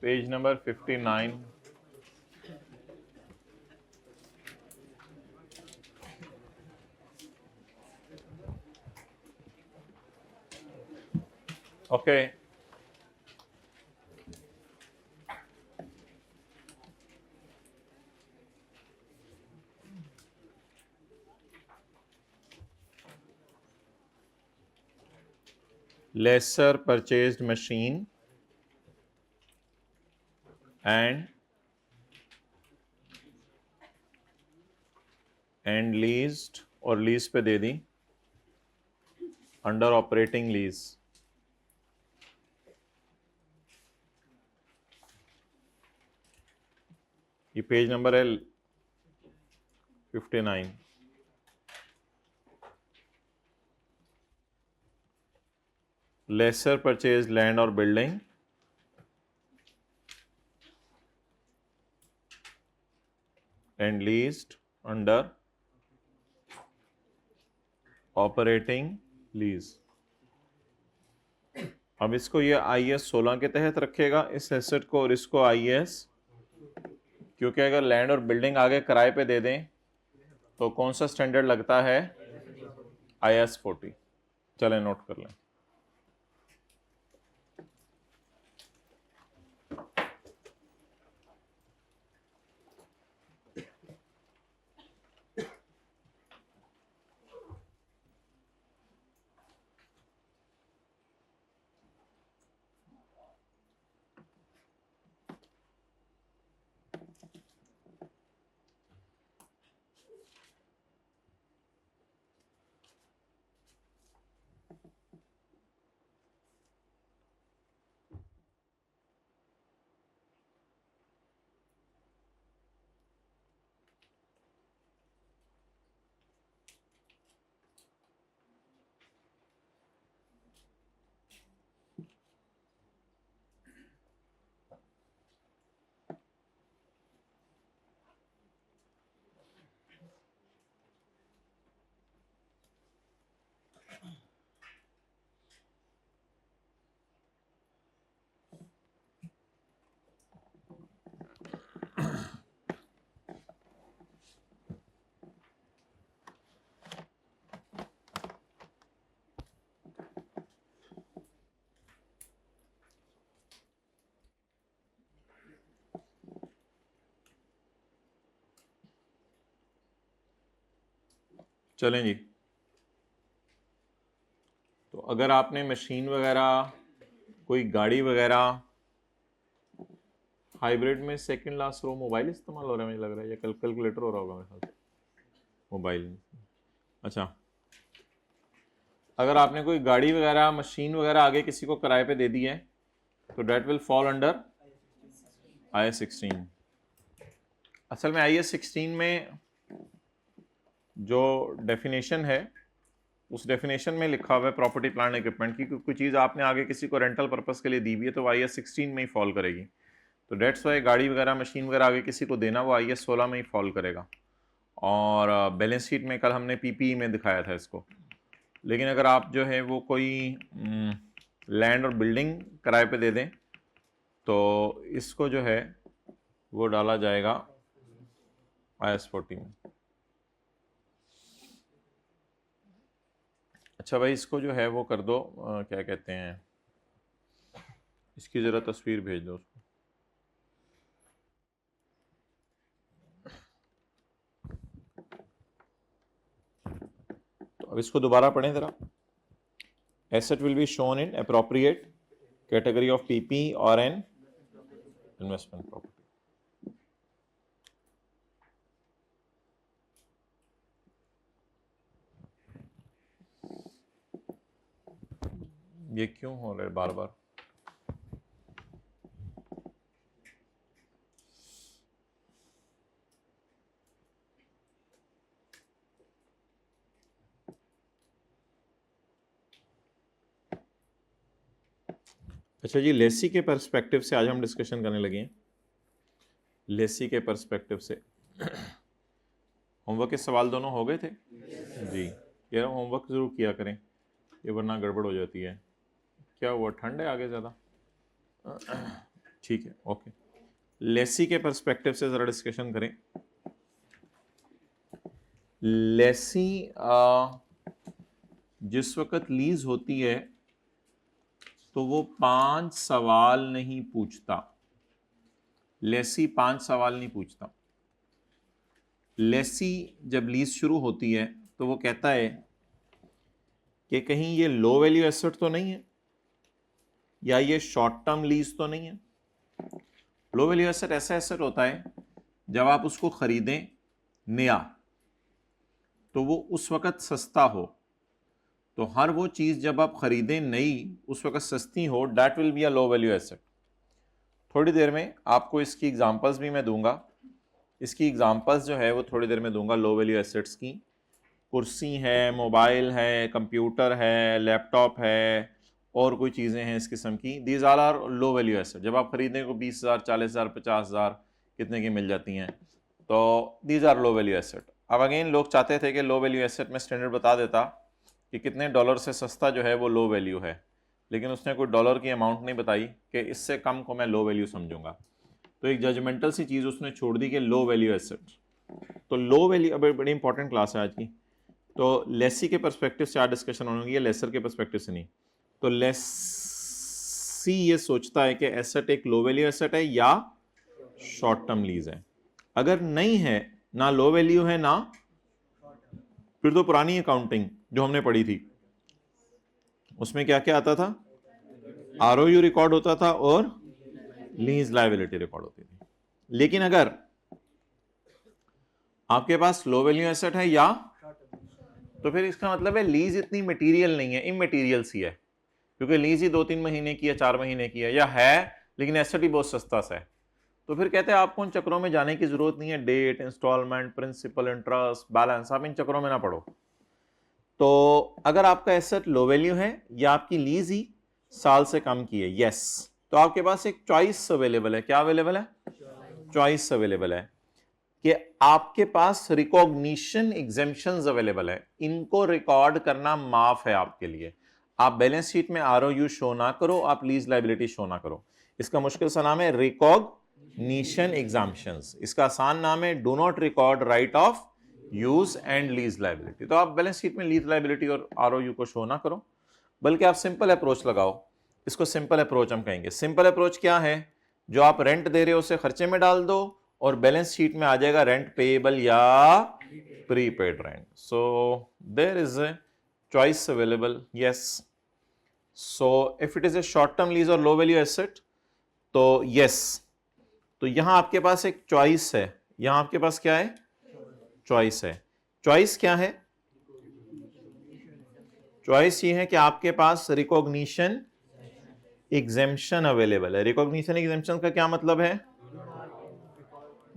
Page number 59। Okay, lesser purchased machine and leased, और lease पे दे दी, under operating lease. ये page number है 59। Laser purchase land और building and leased under operating lease. अब इसको ये IAS 16 के तहत रखेगा इस एसेट को, और इसको IAS, क्योंकि अगर लैंड और बिल्डिंग आगे किराए पे दे दें तो कौन सा स्टैंडर्ड लगता है? IAS 40। चलें नोट कर लें। चलें जी, तो अगर आपने मशीन वगैरह, कोई गाड़ी वगैरह, हाइब्रिड में सेकंड लास्ट रो मोबाइल इस्तेमाल हो रहा है मुझे लग रहा है, या कैलकुलेटर हो रहा होगा मेरे ख्याल से, मोबाइल। अच्छा, अगर आपने कोई गाड़ी वगैरह, मशीन वगैरह आगे किसी को किराए पे दे दी है तो date will fall under IAS 16। असल में IAS 16 में जो डेफिनेशन है उस डेफिनेशन में लिखा हुआ है प्रॉपर्टी प्लांट इक्विपमेंट की, कोई चीज़ आपने आगे किसी को रेंटल पर्पस के लिए दी हुई है तो वो IAS 16 में ही फॉल करेगी। तो डेट्स वाई गाड़ी वगैरह, मशीन वगैरह आगे किसी को देना वो IAS 16 में ही फॉल करेगा। और बैलेंस शीट में कल हमने PPE में दिखाया था इसको। लेकिन अगर आप जो है वो कोई लैंड और बिल्डिंग किराए पे दे दें तो इसको जो है वो डाला जाएगा IAS 40 में। अच्छा भाई, इसको जो है वो कर दो, क्या कहते हैं, इसकी ज़रा तस्वीर भेज दो उसको। तो अब इसको दोबारा पढ़ें ज़रा। Asset will be shown in appropriate category of PP और एन इन्वेस्टमेंट प्रॉपर्टी। ये क्यों हो रहा है बार बार? अच्छा जी, लेसी के पर्सपेक्टिव से आज हम डिस्कशन करने लगे हैं। लेसी के पर्सपेक्टिव से होमवर्क के सवाल दोनों हो गए थे जी। यार होमवर्क ज़रूर किया करें, ये वरना गड़बड़ हो जाती है। क्या हुआ, ठंड है आगे ज़्यादा? ठीक है, ओके। लेसी के पर्सपेक्टिव से ज़रा डिस्कशन करें। लेसी जिस वक्त लीज होती है तो वो 5 सवाल नहीं पूछता। लेसी 5 सवाल नहीं पूछता। लेसी जब लीज शुरू होती है तो वो कहता है कि कहीं ये लो वैल्यू एसेट तो नहीं है, या ये शॉर्ट टर्म लीज तो नहीं है। लो वैल्यू एसेट ऐसा एसेट होता है जब आप उसको खरीदें नया तो वो उस वक्त सस्ता हो। तो हर वो चीज़ जब आप खरीदें नई उस वक्त सस्ती हो, that will be a low value asset. थोड़ी देर में आपको इसकी एग्जांपल्स भी मैं दूंगा। इसकी एग्जांपल्स जो है वो थोड़ी देर में दूंगा लो वैल्यू एसेट्स की। कुर्सी है, मोबाइल है, कंप्यूटर है, लैपटॉप है, और कोई चीज़ें हैं इस किस्म की। These are are low value asset. जब आप खरीदें को 20,000, 40,000, 50,000 कितने की मिल जाती हैं, तो these are low value asset. अब अगेन लोग चाहते थे कि लो वैल्यू एसेट में स्टैंडर्ड बता देता कि कितने डॉलर से सस्ता जो है वो लो वैल्यू है, लेकिन उसने कोई डॉलर की अमाउंट नहीं बताई कि इससे कम को मैं लो वैल्यू समझूंगा। तो एक जजमेंटल सी चीज़ उसने छोड़ दी कि लो वैल्यू एसेट। तो लो वैल्यू, अब बड़ी इंपॉर्टेंट क्लास है आज की। तो लेसी के पर्सपेक्टिव से आज डिस्कशन होगी, लेसर के पर्सपेक्टिव से नहीं। तो लेसी ये सोचता है कि एसेट एक लो वैल्यू एसेट है या शॉर्ट टर्म लीज है। अगर नहीं है, ना लो वैल्यू है ना, फिर तो पुरानी अकाउंटिंग जो हमने पढ़ी थी उसमें क्या क्या आता था, आरओयू रिकॉर्ड होता था और लीज लायबिलिटी रिकॉर्ड होती थी। लेकिन अगर आपके पास लो वैल्यू एसेट है या, तो फिर इसका मतलब है लीज इतनी मटेरियल नहीं है, इमटेरियल सी है, क्योंकि लीज ही 2-3 महीने की है, 4 महीने की है, या है लेकिन एसेट ही बहुत सस्ता सा है। तो फिर कहते हैं आपको उन चक्रों में जाने की जरूरत नहीं है। Date, installment, principal, interest, balance, आप इन चक्रों में ना पढ़ो। तो अगर आपका एसेट लो वैल्यू है या आपकी लीज ही साल से कम की है, यस, तो आपके पास एक चॉइस अवेलेबल है। क्या अवेलेबल है? चॉइस अवेलेबल है कि आपके पास रिकॉग्निशन एग्जेम्पशंस अवेलेबल है। इनको रिकॉर्ड करना माफ है आपके लिए। आप बैलेंस शीट में आरओयू शो ना करो, आप लीज लायबिलिटी शो ना करो। इसका मुश्किल सा नाम है रिकॉग्निशन एग्जाम्पशंस। इसका आसान नाम है do not record right of use and lease liability. तो आप बैलेंस शीट में लीज लायबिलिटी और आरओयू को शो ना करो, बल्कि आप सिंपल अप्रोच लगाओ। इसको सिंपल अप्रोच हम कहेंगे। सिंपल अप्रोच क्या है? जो आप रेंट दे रहे हो उसे खर्चे में डाल दो और बैलेंस शीट में आ जाएगा रेंट पेएबल या prepaid rent. So there is a choice available, yes. So if it is a short term lease और लो वैल्यू एसेट, तो यस। तो यहां आपके पास एक चॉइस है। यहां आपके पास क्या है? चॉइस है। चॉइस क्या है? चॉइस ये है कि आपके पास रिकॉग्निशन एग्जेम्पशन अवेलेबल है। रिकॉग्निशन एग्जेम्पशन का क्या मतलब है?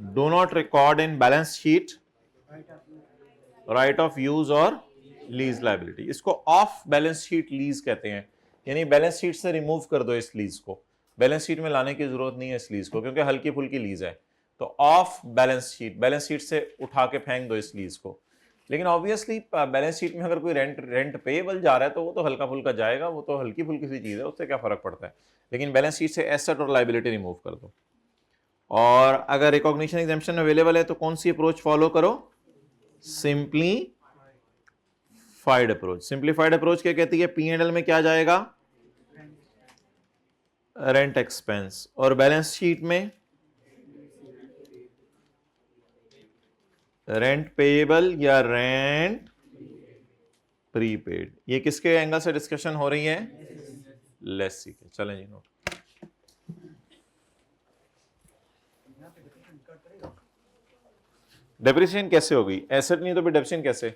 Do not record in balance sheet right of use और लीज लायबिलिटी। इसको ऑफ बैलेंस शीट लीज कहते हैं, यानी बैलेंस शीट से रिमूव कर दो इस लीज को। बैलेंस शीट में लाने की जरूरत नहीं है इस लीज को, क्योंकि हल्की फुल्की लीज है। तो of balance sheet, balance sheet से उठा के फेंक दो इस लीज को। लेकिन ऑब्वियसली बैलेंस शीट में अगर कोई रेंट पेएबल जा रहा है तो वो तो हल्का फुल्का जाएगा, वो तो हल्की फुल्की सी चीज है, उससे क्या फर्क पड़ता है। लेकिन बैलेंस शीट से एसेट और लायबिलिटी रिमूव कर दो। और अगर रिकॉग्निशन एग्जेम्पशन अवेलेबल है तो कौन सी अप्रोच फॉलो करो? Simplified approach. सिंप्लीफाइड अप्रोच क्या कहती है? P&L में क्या जाएगा? Rent expense. और बैलेंस शीट में रेंट पेएबल या रेंट प्रीपेड। ये किसके एंगल से डिस्कशन हो रही है? लेसी के। चलें जी, नोट। डेप्रिसिएशन कैसे होगी? एसेट नहीं तो फिर डेप्रिसिएशन कैसे?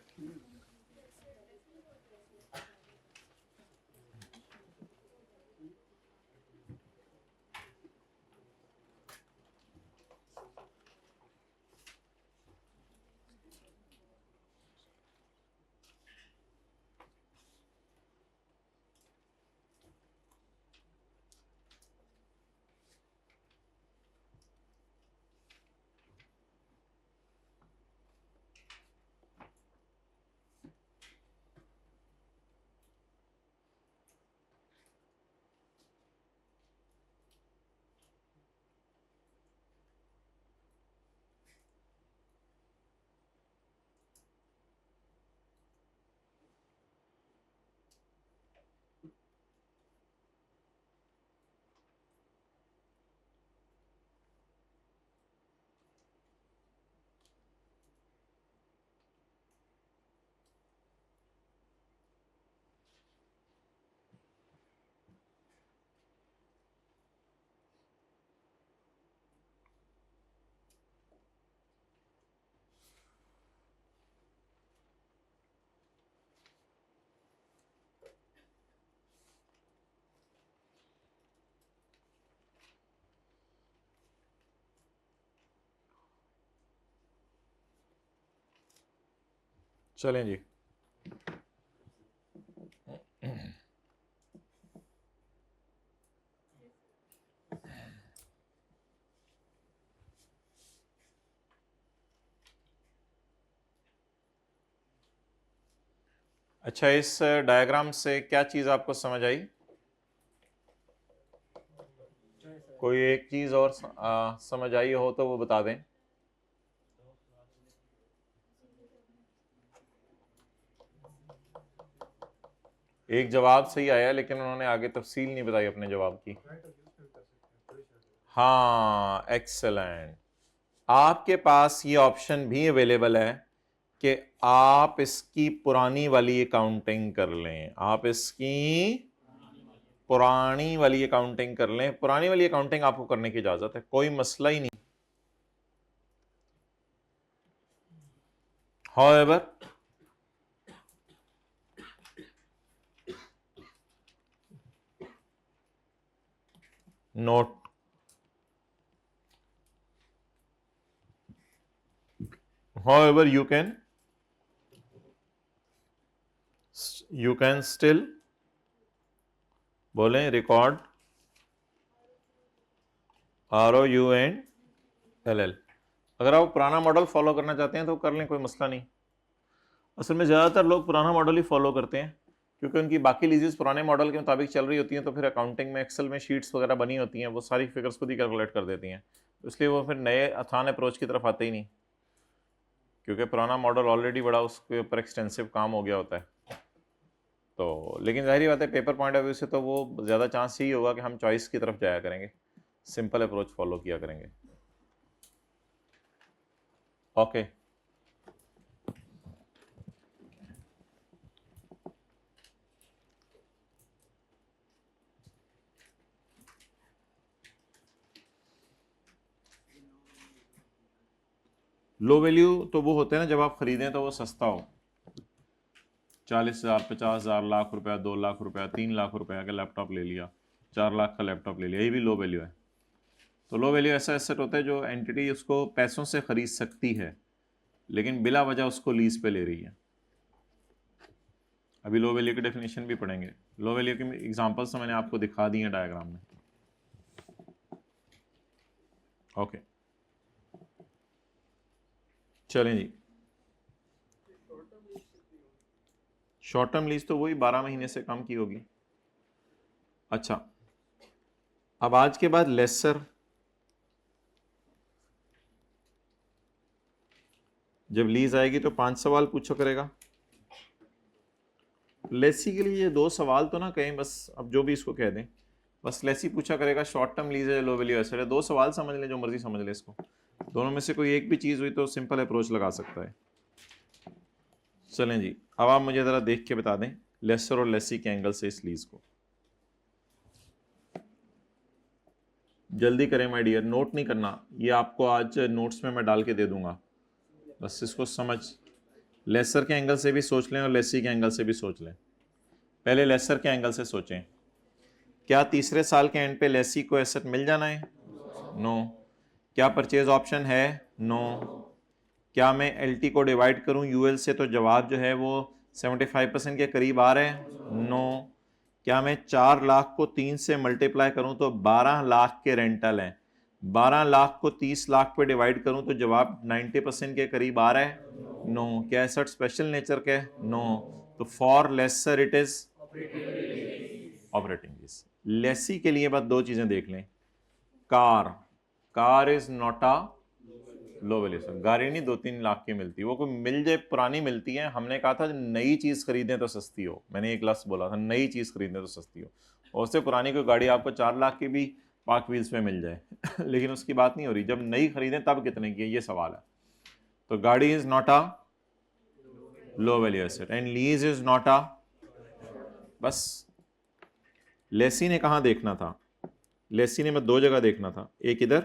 चलें जी। अच्छा, इस डायग्राम से क्या चीज आपको समझ आई? कोई एक चीज और समझ आई हो तो वो बता दें। एक जवाब सही आया, लेकिन उन्होंने आगे तफसील नहीं बताई अपने जवाब की। हाँ, एक्सेलेंट। आपके पास ये ऑप्शन भी अवेलेबल है कि आप इसकी पुरानी वाली अकाउंटिंग कर लें। आप इसकी पुरानी वाली अकाउंटिंग कर लें। पुरानी वाली अकाउंटिंग आपको करने की इजाजत है, कोई मसला ही नहीं। However, note, however you can still बोलें रिकॉर्ड ROUNLL। अगर आप पुराना मॉडल फॉलो करना चाहते हैं तो कर लें, कोई मसला नहीं। असल में ज़्यादातर लोग पुराना मॉडल ही फॉलो करते हैं क्योंकि उनकी बाकी लीजेस पुराने मॉडल के मुताबिक चल रही होती हैं, तो फिर अकाउंटिंग में एक्सेल में शीट्स वगैरह बनी होती हैं, वो सारी फिगर्स खुद ही कैलकुलेट कर देती हैं, तो इसलिए वो फिर नए आसान अप्रोच की तरफ आते ही नहीं, क्योंकि पुराना मॉडल ऑलरेडी बड़ा उसके ऊपर एक्सटेंसिव काम हो गया होता है। तो लेकिन जाहिर बात है पेपर पॉइंट ऑफ व्यू से तो वो ज़्यादा चांस यही होगा कि हम चॉइस की तरफ जाया करेंगे, सिंपल अप्रोच फॉलो किया करेंगे। ओके, लो वैल्यू तो वो होते हैं ना जब आप खरीदें तो वो सस्ता हो, 40,000, 50,000, लाख रुपया, 2 लाख रुपया, 3 लाख रुपया का लैपटॉप ले लिया, 4 लाख का लैपटॉप ले लिया, ये भी लो वैल्यू है। तो लो वैल्यू ऐसा एसेट होता है जो एंटिटी उसको पैसों से खरीद सकती है लेकिन बिला वजह उसको लीज पे ले रही है। अभी लो वैल्यू की डेफिनेशन भी पढ़ेंगे। लो वैल्यू की एग्जांपल्स तो मैंने आपको दिखा दी हैं डायग्राम में। ओके, चलें जी। शॉर्ट टर्म लीज तो वही 12 महीने से कम की होगी। अच्छा, अब आज के बाद लेसर, जब लीज आएगी तो 5 सवाल पूछो करेगा। लेसी के लिए ये 2 सवाल तो ना कहें बस, अब जो भी इसको कह दें, बस लेसी पूछा करेगा शॉर्ट टर्म लीज है लो वैल्यू एसेट है। 2 सवाल समझ लें, जो मर्जी समझ ले इसको, दोनों में से कोई एक भी चीज़ हुई तो सिंपल अप्रोच लगा सकता है। चलें जी, अब आप मुझे ज़रा देख के बता दें लेसर और लेसी के एंगल से इस लीज को। जल्दी करें माय डियर, नोट नहीं करना, ये आपको आज नोट्स में मैं डाल के दे दूंगा, बस इसको समझ। लेसर के एंगल से भी सोच लें और लेसी के एंगल से भी सोच लें। पहले लेसर के एंगल से सोचें, क्या तीसरे साल के एंड पे लेसी को एसेट मिल जाना है? नो। क्या परचेज ऑप्शन है? नो। क्या मैं एलटी को डिवाइड करूं यूएल से तो जवाब जो है वो 75% के करीब आ रहा है? नो। क्या मैं 4 लाख को 3 से मल्टीप्लाई करूं तो 12 लाख के रेंटल हैं? 12 लाख को 30 लाख पे डिवाइड करूं तो जवाब 90% के करीब आ रहा है? नो। क्या एसेट स्पेशल नेचर के? नो। तो for lessor it is operating lease. Lessee के लिए बस 2 चीजें देख लें। Car is not a low value asset. गाड़ी नहीं 2-3 लाख की मिलती, वो कोई मिल जाए पुरानी मिलती है। हमने कहा था नई चीज खरीदें तो सस्ती हो, मैंने एक लफ्ज़ बोला था, नई चीज खरीदें तो सस्ती हो। और उससे पुरानी कोई गाड़ी आपको 4 लाख की भी पार्क व्हील्स पे मिल जाए लेकिन उसकी बात नहीं हो रही, जब नई खरीदें तब कितने की है, ये सवाल है। तो गाड़ी is not a low value asset and lease is not अ। बस लेसी ने कहाँ देखना था? लेसी ने मैं 2 जगह देखना था, एक इधर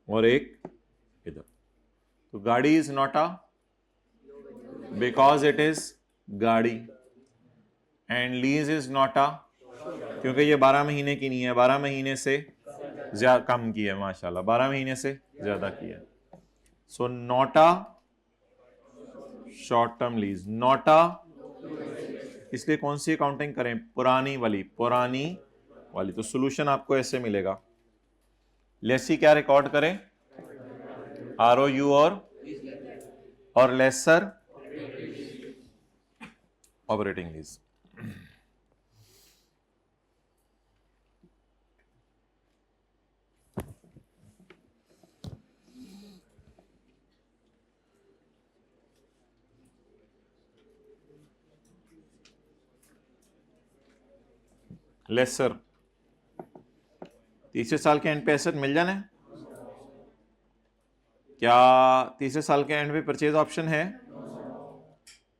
और एक इधर। तो गाड़ी is not a because it is गाड़ी, and lease is not a क्योंकि ये 12 महीने की नहीं है, 12 महीने से ज्यादा कम की है, माशाल्लाह 12 महीने से ज्यादा की है। So not a short term lease, नॉटा, इसलिए कौन सी अकाउंटिंग करें, पुरानी वाली, पुरानी वाली। तो सॉल्यूशन आपको ऐसे मिलेगा, लेसी क्या रिकॉर्ड करें, ROU और लेसर ऑपरेटिंग लीज। लेसर, तीसरे साल के एंड पे एसेट मिल जाना है। क्या तीसरे साल के एंड पे परचेज ऑप्शन है?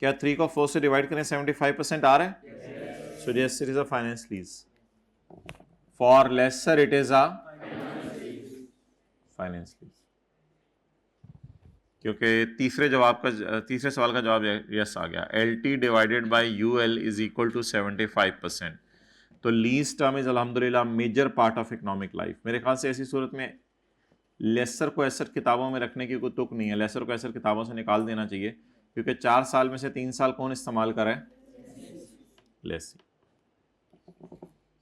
क्या 3 को 4 से डिवाइड करें 75% आ रहा है? So yes, it is a finance lease. For lessor it is a finance lease, क्योंकि तीसरे सवाल का जवाब यस आ गया। LT divided by UL is equal to 75%। तो लीज टर्म इज अल्हम्दुलिल्लाह major part of economic life. मेरे ख्याल से ऐसी सूरत में लेसर को एसेट किताबों में रखने की कोई तुक नहीं है, लेसर को एसेट किताबों से निकाल देना चाहिए, क्योंकि 4 साल में से 3 साल कौन इस्तेमाल करे? लेसी।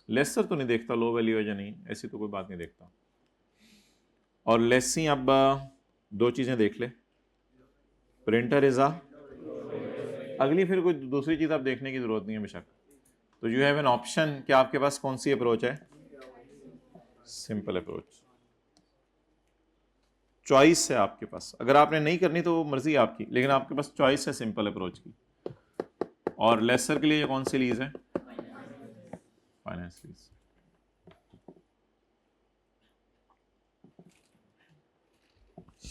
लेसर तो नहीं देखता लो वैल्यू है या नहीं, ऐसी तो कोई बात नहीं देखता। और लेसी, अब 2 चीजें देख ले, प्रिंटर इज अगली, फिर कोई दूसरी चीज आप देखने की जरूरत नहीं है बेशक। तो यू हैव एन ऑप्शन कि आपके पास कौन सी अप्रोच है, सिंपल अप्रोच, चॉइस है आपके पास। अगर आपने नहीं करनी तो वो मर्जी है आपकी, लेकिन आपके पास चॉइस है सिंपल अप्रोच की। और लेसर के लिए ये कौन सी लीज है? Finance lease.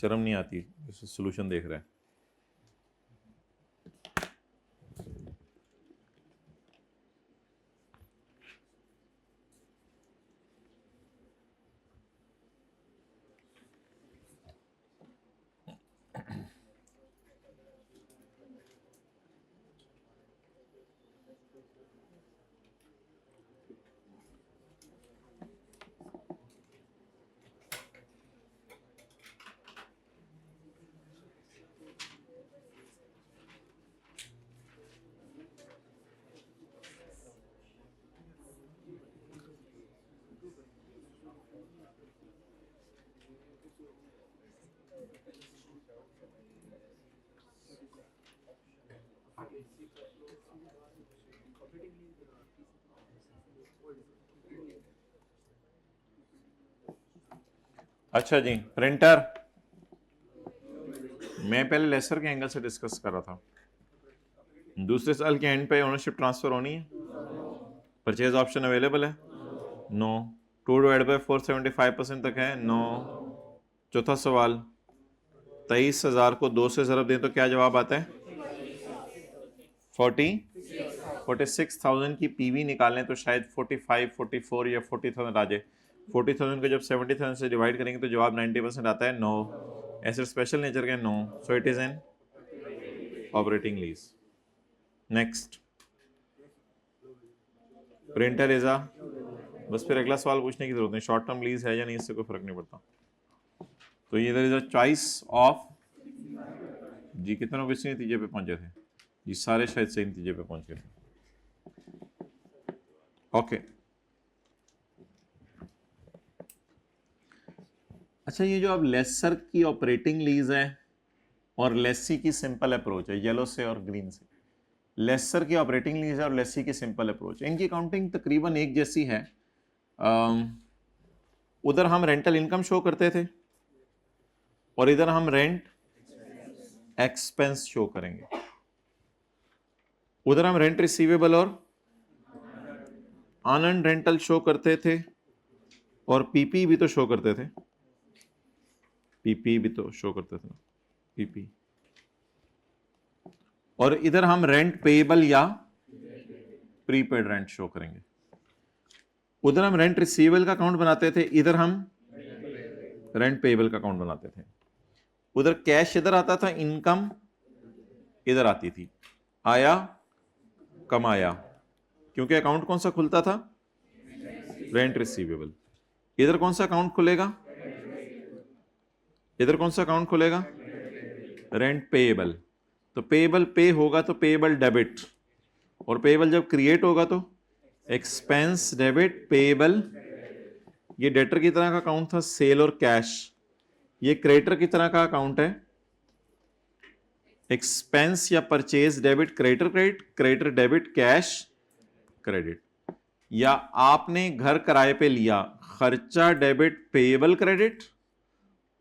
शर्म नहीं आती, सोल्यूशन देख रहा है। अच्छा जी, प्रिंटर मैं पहले लेसर के एंगल से डिस्कस कर रहा था। दूसरे साल के एंड पे ओनरशिप ट्रांसफर होनी है, परचेज ऑप्शन अवेलेबल है, नो। 2 डिवाइड बाय 4 75% तक है, नो। चौथा सवाल, 23,000 को 2 से ज़रब दें तो क्या जवाब आता है? 46,000 की पीवी निकालें तो शायद 45, 44 या 40,000 आ जाए। 40,000 को जब 70,000 से डिवाइड करेंगे तो जवाब 90% आता है, नो। ऐसे स्पेशल नेचर के, no. So it is an operating lease. Next, printer is a, बस फिर अगला सवाल पूछने की जरूरत नहीं, शॉर्ट टर्म लीज है या नहीं, इससे कोई फर्क नहीं पड़ता। तो ये इधर इज अ चॉइस ऑफ जी। कितने लोग इसी नतीजे पे पहुंचे थे जी? सारे शायद सही नतीजे पे पहुंच गए थे। ओके, अच्छा, ये जो अब लेसर की ऑपरेटिंग लीज है और लेसी की सिंपल अप्रोच है, येलो से और ग्रीन से, लेसर की ऑपरेटिंग लीज है और लेसी की सिंपल अप्रोच, इनकी अकाउंटिंग तकरीबन एक जैसी है। उधर हम रेंटल इनकम शो करते थे और इधर हम रेंट एक्सपेंस शो करेंगे। उधर हम रेंट रिसीवेबल और अनअर्न्ड रेंटल शो करते थे और पीपी भी तो शो करते थे, पीपी भी तो शो करते थे, पीपी। और इधर हम रेंट पेएबल या प्रीपेड रेंट शो करेंगे। उधर हम रेंट रिसीवेबल का अकाउंट बनाते थे, इधर हम रेंट पेएबल का अकाउंट बनाते थे। उधर कैश इधर आता था, इनकम इधर आती थी, आया कमाया, क्योंकि अकाउंट कौन सा खुलता था? Rent receivable. इधर कौन सा अकाउंट खुलेगा? इधर कौन सा अकाउंट खुलेगा? Rent payable. तो पेएबल पे होगा तो पेएबल डेबिट, और पेएबल जब क्रिएट होगा तो एक्सपेंस डेबिट पेएबल। ये डेटर की तरह का अकाउंट था सेल और कैश, ये क्रेडिटर की तरह का अकाउंट है एक्सपेंस या purchase debit creditor credit, creditor debit cash credit. या आपने घर किराए पे लिया, खर्चा डेबिट पेएबल क्रेडिट,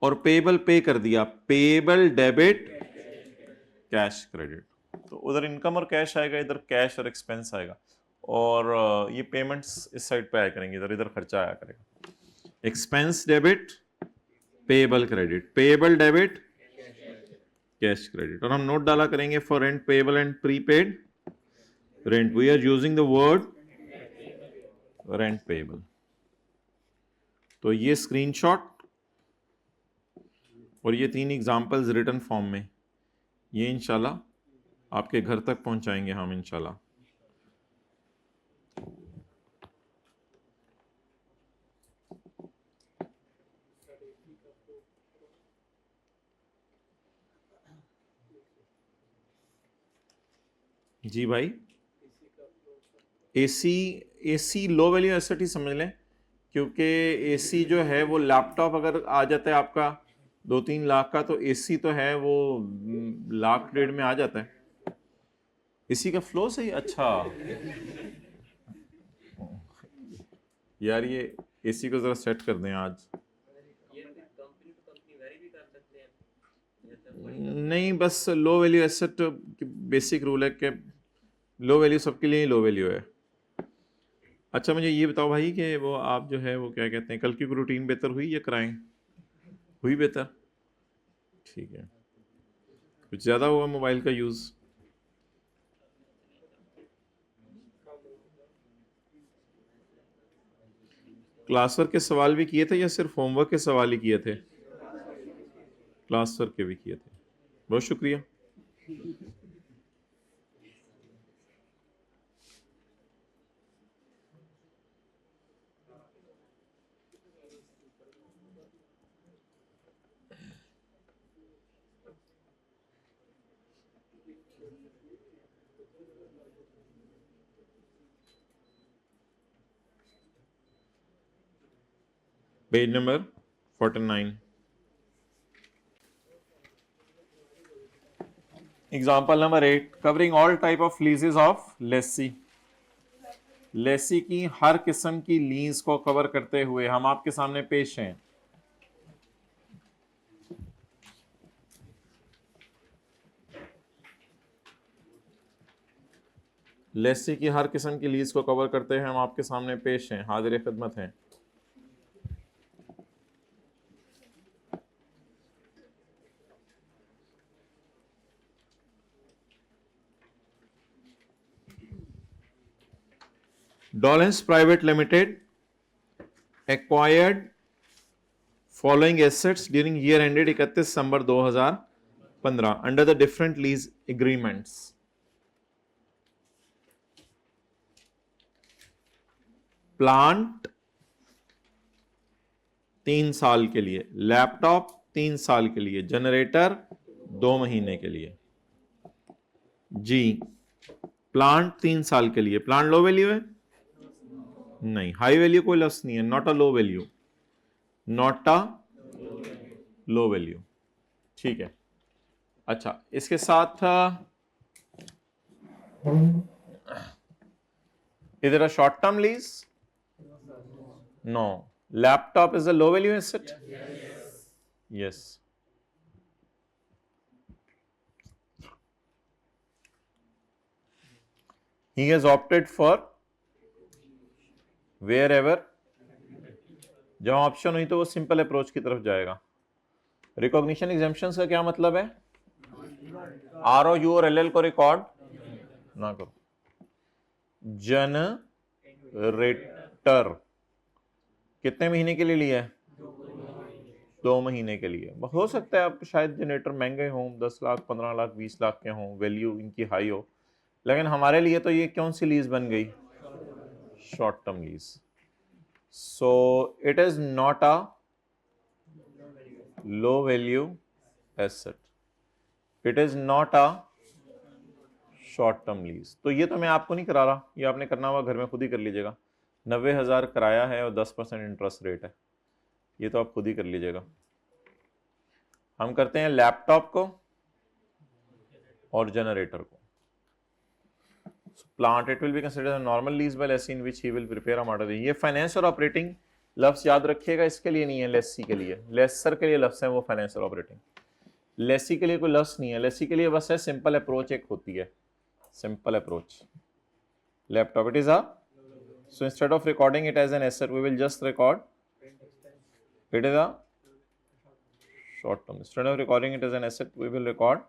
और पेएबल पे कर दिया पेएबल डेबिट कैश क्रेडिट। तो उधर इनकम और कैश आएगा, इधर कैश और एक्सपेंस आएगा, और ये पेमेंट्स इस साइड पे आया करेंगे, इधर इधर खर्चा आया करेगा। Expense debit payable credit, payable debit cash credit. और हम नोट डाला करेंगे for rent payable and prepaid rent we are using the word rent payable. तो ये स्क्रीनशॉट और ये 3 एग्जांपल्स रिटन फॉर्म में, ये इंशाल्लाह आपके घर तक पहुंचाएंगे हम इंशाल्लाह। जी भाई, एसी लो वैल्यू एसेट ही समझ लें, क्योंकि एसी जो है वो लैपटॉप अगर आ जाता है आपका 2-3 लाख का, तो एसी तो है वो लाख डेढ़ में आ जाता है। एसी का फ्लो सही अच्छा यार, ये एसी को जरा सेट कर दें आज। नहीं, बस लो वैल्यू एसेट बेसिक रूल है कि लो वैल्यू सबके लिए लो वैल्यू है। अच्छा मुझे ये बताओ भाई कि वो आप जो है वो क्या कहते हैं, कल की रूटीन बेहतर हुई या कराएं? हुई बेहतर, ठीक है। कुछ ज़्यादा हुआ मोबाइल का यूज़? क्लास वर्क के सवाल भी किए थे या सिर्फ होमवर्क के सवाल ही किए थे? क्लास वर्क के भी किए थे, बहुत शुक्रिया। Page number 49, example number 8, covering all type of leases of lessee. Lessee की हर किस्म की लीज को कवर करते हुए हम आपके सामने पेश हैं। लेसी की हर किस्म की लीज को कवर करते हुए हम आपके सामने पेश हैं, हाजिर खिदमत हैं। Dawlance private limited acquired following assets during year ended 31 December 2015 under the different lease agreements. Plant 3 साल के लिए, लैपटॉप 3 साल के लिए, जनरेटर 2 महीने के लिए। जी, प्लांट 3 साल के लिए। प्लांट लो वैल्यू है? नहीं, हाई वैल्यू कोई लफ्ज नहीं है, not a low value, not a low value, ठीक है। अच्छा, इसके साथ इधर short term lease, no. Laptop is a low value asset, yes. He has opted for wherever, जब ऑप्शन हुई तो वो सिंपल अप्रोच की तरफ जाएगा। रिकॉग्निशन एग्जेम्पशंस का क्या मतलब है? आर ओ यू और एल एल को रिकॉर्ड ना करो। जनरेटर कितने महीने के लिए लिया है? 2 महीने के लिए। हो सकता है आप शायद जनरेटर महंगे हों, 10 लाख 15 लाख 20 लाख के हों, वैल्यू इनकी हाई हो, लेकिन हमारे लिए तो ये कौन सी लीज बन गई? Short term lease. So it is not a low value asset, it is not a short term lease. तो ये तो मैं आपको नहीं करा रहा, ये आपने करना हुआ घर में खुद ही कर लीजिएगा। 90,000 किराया है और 10% इंटरेस्ट रेट है, ये तो आप खुद ही कर लीजिएगा। हम करते हैं लैपटॉप को और जनरेटर को। Plant it will be considered normal lease by lessee in which he will prepare a model. ये फाइनेंस और ऑपरेटिंग लफ्ज याद रखिएगा, इसके लिए नहीं है, लेसी के लिए। लेसर के लिए लफ्ज है वो फाइनेंस और ऑपरेटिंग, लेसी के लिए कोई लफ्ज नहीं है। लेसी के लिए बस है सिंपल अप्रोच एक होती है, simple approach. Laptop it is a, so instead of recording it as an asset we will just record it is a short term. Instead of recording it as an asset we will record,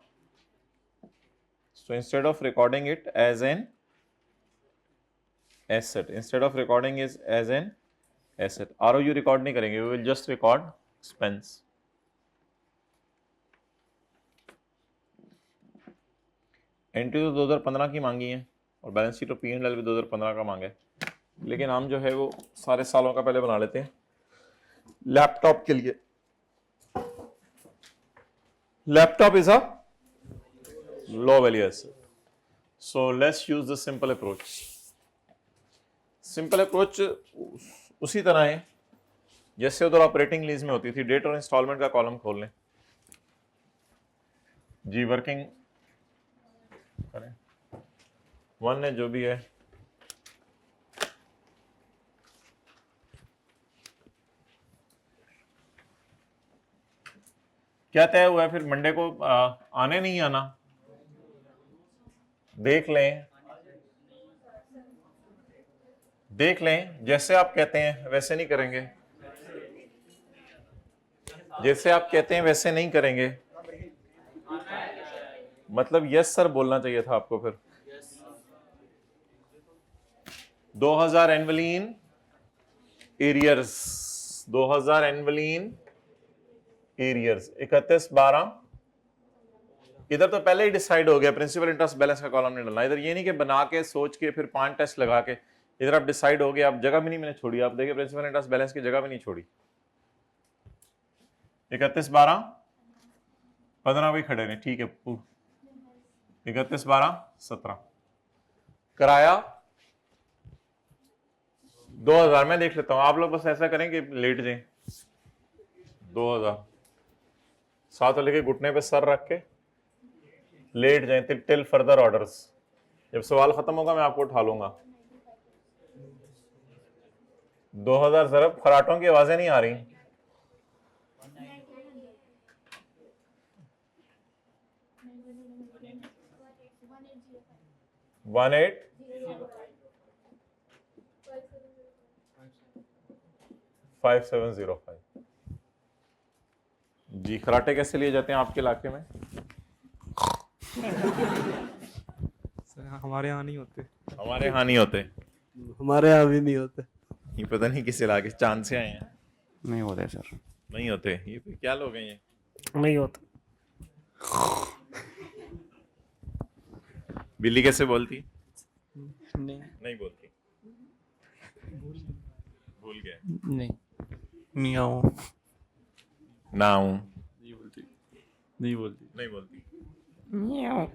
so instead of recording it as an asset, instead of recording is as an asset, ROU record नहीं करेंगे, we will just record expense। Entry तो 2015 की मांगी है और balance sheet और P&L भी 2015 का मांगा है, लेकिन हम जो है वो सारे सालों का पहले बना लेते हैं लैपटॉप के लिए। Laptop is a low value asset, so let's use the simple approach. Simple approach उसी तरह है जैसे उधर ऑपरेटिंग लीज में होती थी। डेट और इंस्टॉलमेंट का कॉलम खोल लें जी, वर्किंग करें, वन है जो भी है, क्या तय हुआ है फिर मंडे को आने नहीं आना, देख लें, देख लें, जैसे आप कहते हैं वैसे नहीं करेंगे, जैसे आप कहते हैं वैसे नहीं करेंगे। मतलब यस सर बोलना चाहिए था आपको। फिर 2000 annually in arrears, 2000 annually in arrears 31/12। इधर तो पहले ही डिसाइड हो गया, प्रिंसिपल इंटरेस्ट बैलेंस का कॉलम नहीं डालना। इधर ये नहीं कि बना के सोच के फिर 5 टेस्ट लगा के, इधर आप डिसाइड हो गया, आप जगह भी नहीं मैंने छोड़ी। आप देखिए प्रिंसिपल इंटरेस्ट बैलेंस की जगह भी नहीं छोड़ी। 31/12 भी खड़े रहे, ठीक है। 31/12/17 किराया 2000। मैं देख लेता हूं, आप लोग बस ऐसा करें कि लेट जाए 2000, साथ लेके घुटने पे सर रख के लेट जाए टिल फर्दर ऑर्डर्स। जब सवाल खत्म होगा मैं आपको उठा लूंगा। 2000 जरब खराटों की आवाजें नहीं आ रही। 185705 जी। खराटे कैसे लिए जाते हैं आपके इलाके में? सर हमारे यहाँ नहीं होते। हमारे यहाँ नहीं होते, हमारे यहाँ भी नहीं होते। ये पता नहीं किस इलाके चांद से आए हैं। नहीं होते सर, नहीं होते। ये फिर क्या लोग हैं ये? नहीं होता। बिल्ली कैसे बोलती? नहीं बोलती, भूल गया। नहीं, मियाओ नाउ नहीं बोलती, नहीं बोलती, नहीं बोलती। मियाओ।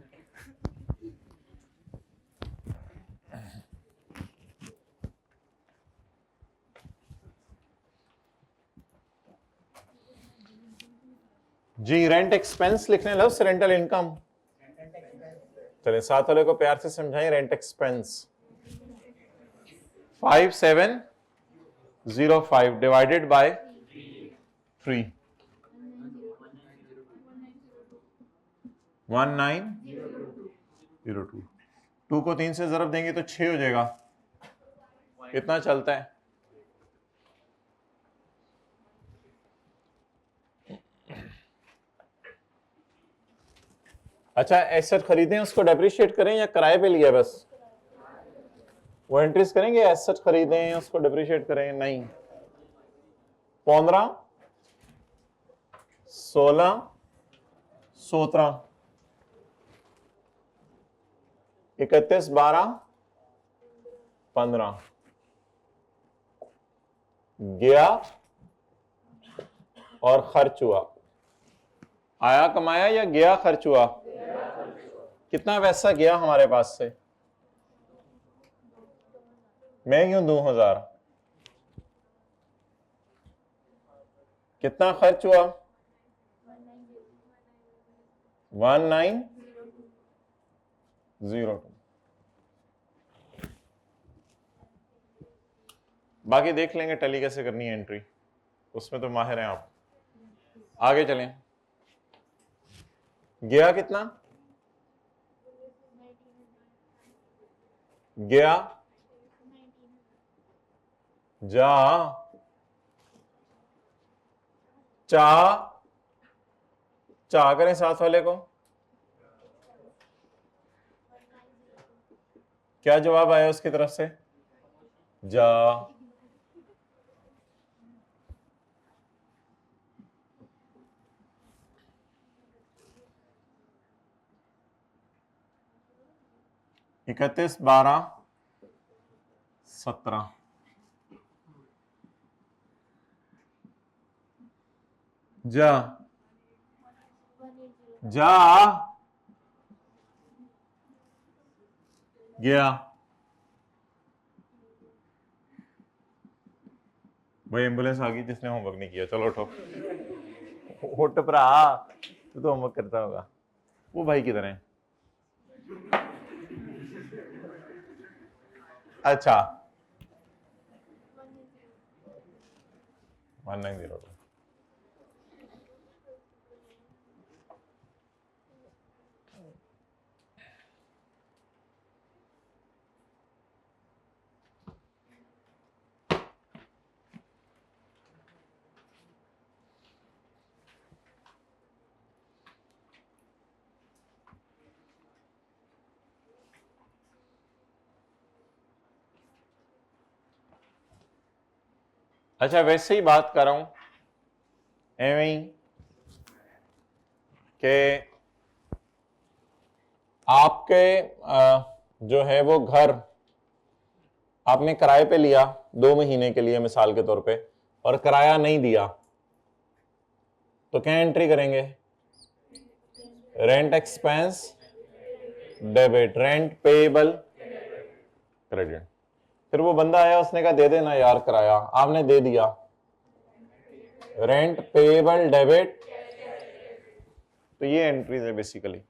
जी रेंट एक्सपेंस लिखने लो, रेंटल इनकम। चले साथ वाले को प्यार से समझाएं। Rent expense 5705 divided by 3, 1902। 2 को 3 से जरब देंगे तो 6 हो जाएगा। कितना चलता है? अच्छा, एसेट खरीदें उसको डेप्रिशिएट करें या किराए पे लिया बस? वो एंट्रीज करेंगे, एसेट खरीदें उसको डेप्रिशिएट करें? नहीं। 15, 16, 17, 31, 12, 15 गया और खर्च हुआ। आया कमाया या गया खर्च हुआ? कितना पैसा गया हमारे पास से? मैं क्यों 2000? कितना खर्च हुआ? 1902। बाकी देख लेंगे टैली कैसे करनी है एंट्री, उसमें तो माहिर हैं आप। आगे चलें। गया कितना? गया जा चा चा करें साथ वाले को। क्या जवाब आया उसकी तरफ से? जा। इकतीस 12 17। जा जा गया। भाई एम्बुलेंस आ गई, जिसने होमवर्क नहीं किया। चलो उठो, उठ भरा, तू तो होमवर्क करता होगा। वो भाई किधर है? अच्छा 1902। अच्छा वैसे ही बात कर रहा हूं एवं कि आपके जो है वो घर आपने किराए पे लिया 2 महीने के लिए मिसाल के तौर पे, और किराया नहीं दिया, तो क्या एंट्री करेंगे? Rent expense debit, rent payable credit. फिर वो बंदा आया, उसने कहा दे देना यार किराया, आपने दे दिया, रेंट पेएबल डेबिट। तो ये एंट्रीज है बेसिकली।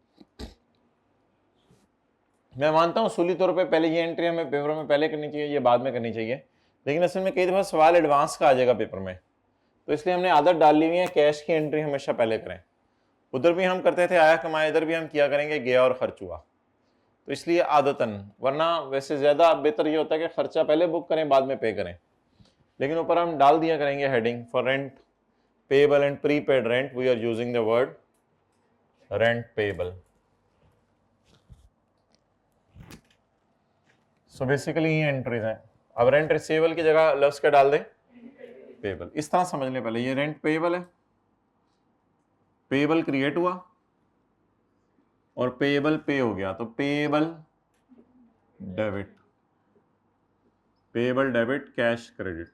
मैं मानता हूं उसूली तौर पे पहले ये एंट्री हमें पेपर में पहले करनी चाहिए, ये बाद में करनी चाहिए, लेकिन असल में कई दफा सवाल एडवांस का आ जाएगा पेपर में, तो इसलिए हमने आदत डाल ली हुई है कैश की एंट्री हमेशा पहले करें। उधर भी हम करते थे आया कमाया, इधर भी हम किया करेंगे गया और खर्च हुआ, तो इसलिए आदतन। वरना वैसे ज्यादा बेहतर ये होता है कि खर्चा पहले बुक करें बाद में पे करें, लेकिन ऊपर हम डाल दिया करेंगे heading for rent payable and prepaid rent we are using the word rent payable. So basically ये एंट्रीज हैं। अब रेंट रिसीवेबल की जगह लफ्ज क्या डाल दें? पेएबल। इस तरह समझ लें पहले, ये रेंट पेएबल है, पेएबल क्रिएट हुआ और पेएबल पे हो गया, तो payable debit, payable debit cash credit.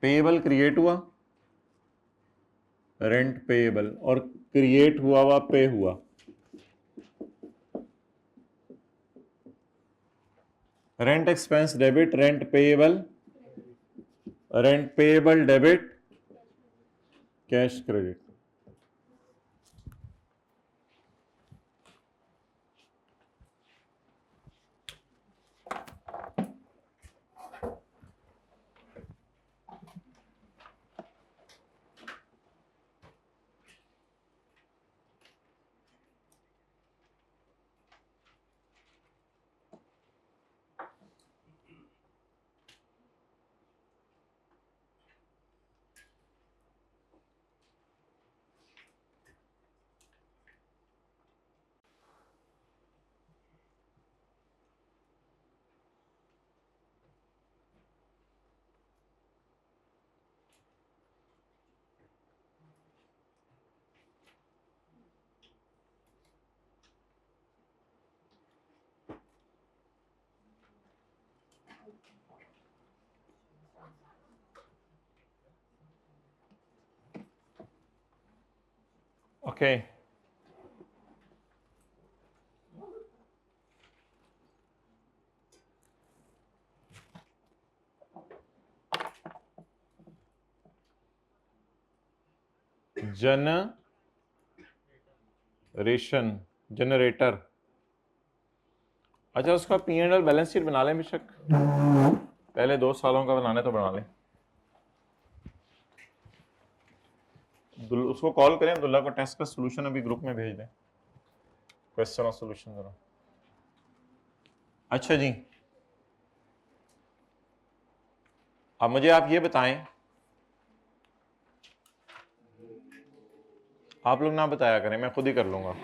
Payable create हुआ, रेंट पेएबल, और क्रिएट हुआ हुआ पे हुआ, rent expense debit, rent payable debit cash credit. Okay generator. अच्छा, उसका P&L बैलेंस शीट बना लें बेशक, पहले 2 सालों का बनाने तो बना लें। उसको कॉल करें अब्दुल्ला को, टेस्ट का सॉल्यूशन अभी ग्रुप में भेज दें, क्वेश्चन और सॉल्यूशन जरा। अच्छा जी, अब मुझे आप ये बताएं, आप लोग ना बताया करें, मैं खुद ही कर लूंगा।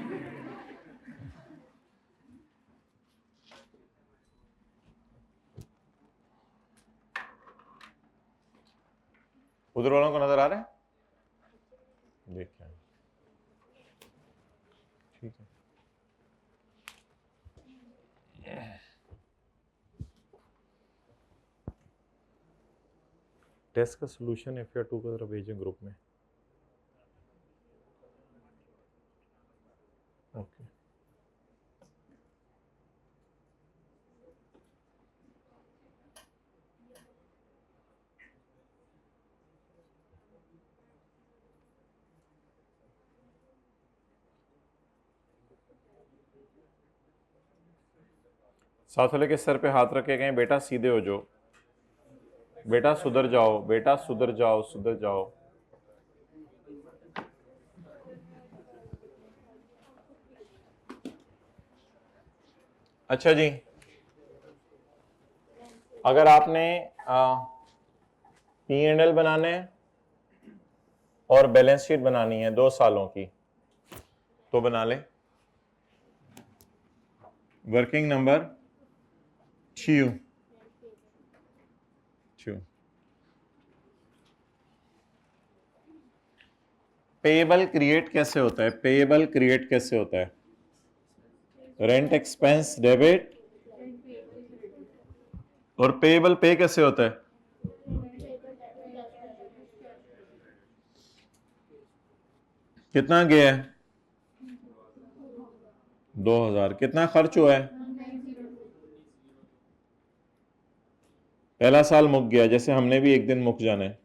उधर वालों को नजर आ रहा है? देखिए, ठीक है। टेस्ट का सॉल्यूशन FAR 2 का जरा भेजें ग्रुप में। ओके, साथ वाले के सर पे हाथ रखे गए, बेटा सीधे हो जाओ, बेटा सुधर जाओ, बेटा सुधर जाओ, सुधर जाओ। अच्छा जी, अगर आपने P&L बनाने और बैलेंस शीट बनानी है 2 सालों की, तो बना ले। Working number 2। पेएबल क्रिएट कैसे होता है? पेएबल क्रिएट कैसे होता है? रेंट एक्सपेंस डेबिट, और पेएबल पे कैसे होता है? कितना गया है? 2000। कितना खर्च हुआ है? पहला साल मुक गया, जैसे हमने भी एक दिन मुक जाना है।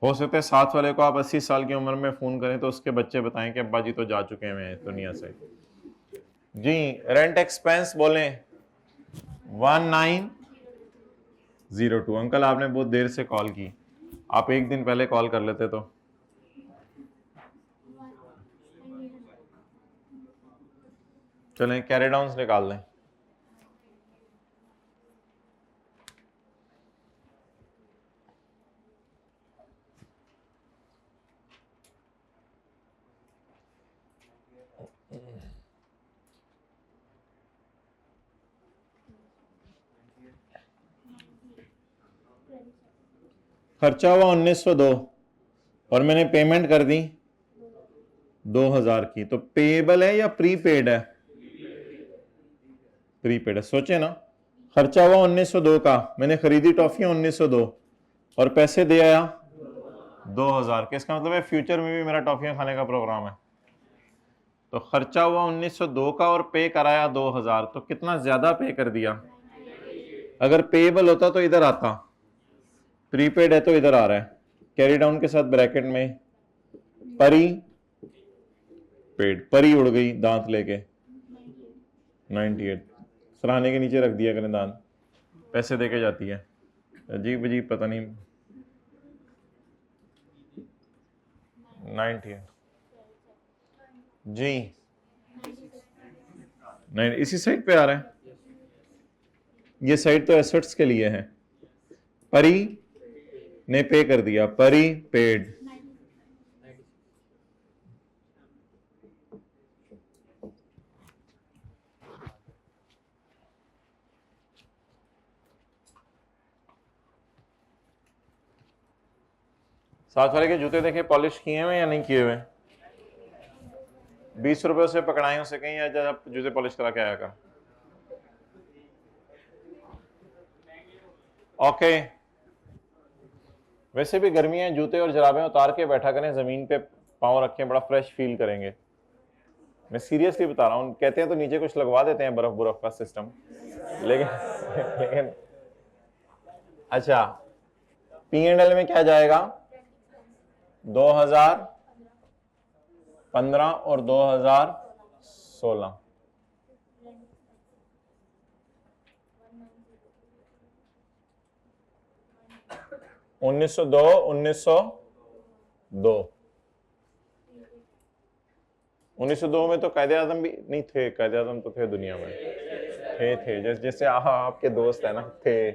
हो सकता है साथ वाले को आप 80 साल की उम्र में फोन करें तो उसके बच्चे बताएं कि अब्बा जी तो जा चुके हैं दुनिया से। जी, रेंट एक्सपेंस बोलें 1902। अंकल आपने बहुत देर से कॉल की, आप एक दिन पहले कॉल कर लेते तो। चलें कैरी डाउन्स निकाल दें। खर्चा हुआ 1902 और मैंने पेमेंट कर दी 2000 की, तो पेएबल है या प्रीपेड है? प्रीपेड है। सोचे ना, खर्चा हुआ 1902 का, मैंने खरीदी टॉफियां 1902 और पैसे दे आया 2000 के, इसका मतलब है फ्यूचर में भी मेरा टॉफियां खाने का प्रोग्राम है। तो खर्चा हुआ 1902 का और पे कराया 2000, तो कितना ज्यादा पे कर दिया? अगर पेएबल होता तो इधर आता, प्रीपेड है तो इधर आ रहा है। कैरी डाउन के साथ ब्रैकेट में परी पेड, परी उड़ गई दांत लेके 98, सराहने के नीचे रख दिया करें दांत, पैसे देके जाती है। अजीब अजीब पता नहीं 98 जी, नहीं इसी साइड पे आ रहा है, ये साइड तो एसेट्स के लिए है। परी ने पे कर दिया, परी पेड। साथ वाले के जूते देखे पॉलिश किए हुए या नहीं किए हुए? 20 रुपए से पकड़ाए उसे कहीं, या जब जूते पॉलिश करा के आया कर। ओके, वैसे भी गर्मी है, जूते और जराबें उतार के बैठा करें, जमीन पे पाँव रखें, बड़ा फ्रेश फील करेंगे। मैं सीरियसली बता रहा हूँ, कहते हैं तो नीचे कुछ लगवा देते हैं बर्फ बर्फ का सिस्टम, लेकिन लेकिन अच्छा, P&L में क्या जाएगा? 2015 और 2016। 1902 1902 में तो कायदे आजम भी नहीं थे, कायदे आजम तो थे दुनिया में, थे जैसे जैसे आपके दोस्त है ना, थे।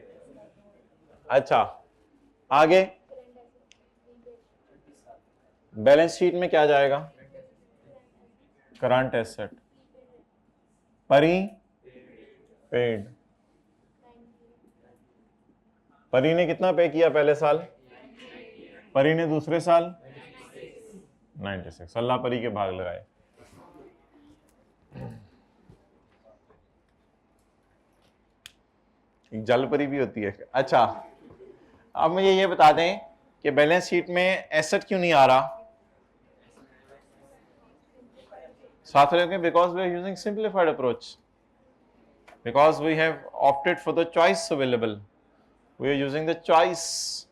अच्छा, आगे बैलेंस शीट में क्या जाएगा? करंट एसेट, परी पेड। परी ने कितना पे किया पहले साल? परी ने दूसरे साल 96। अल्लाह परी के भाग लगाए। एक जल परी भी होती है। अच्छा, अब मुझे ये बता दें कि बैलेंस शीट में एसेट क्यों नहीं आ रहा? साथ रखें, because we are using simplified approach, because we have opted for the choice available, we are using the choice.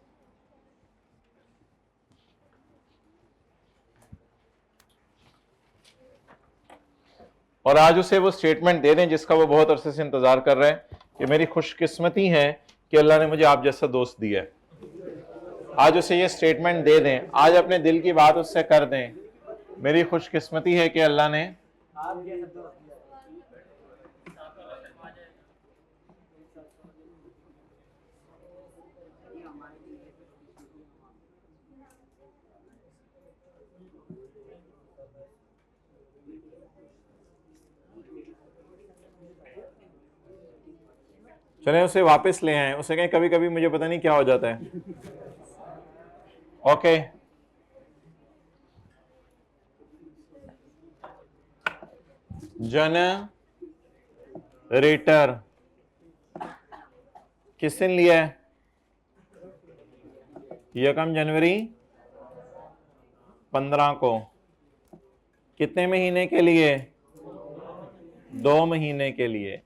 और आज उसे वो स्टेटमेंट दे दें जिसका वो बहुत अरसे से इंतजार कर रहे हैं कि मेरी खुशकिस्मती है कि अल्लाह ने मुझे आप जैसा दोस्त दिया है। आज उसे ये स्टेटमेंट दे दें, आज अपने दिल की बात उससे कर दें, मेरी खुशकिस्मती है कि अल्लाह ने चले उसे वापस ले आए, उसे कहें कभी कभी मुझे पता नहीं क्या हो जाता है। ओके, जनरेटर किस दिन लिया है? 1 जनवरी 15 को। कितने महीने के लिए? 2 महीने के लिए।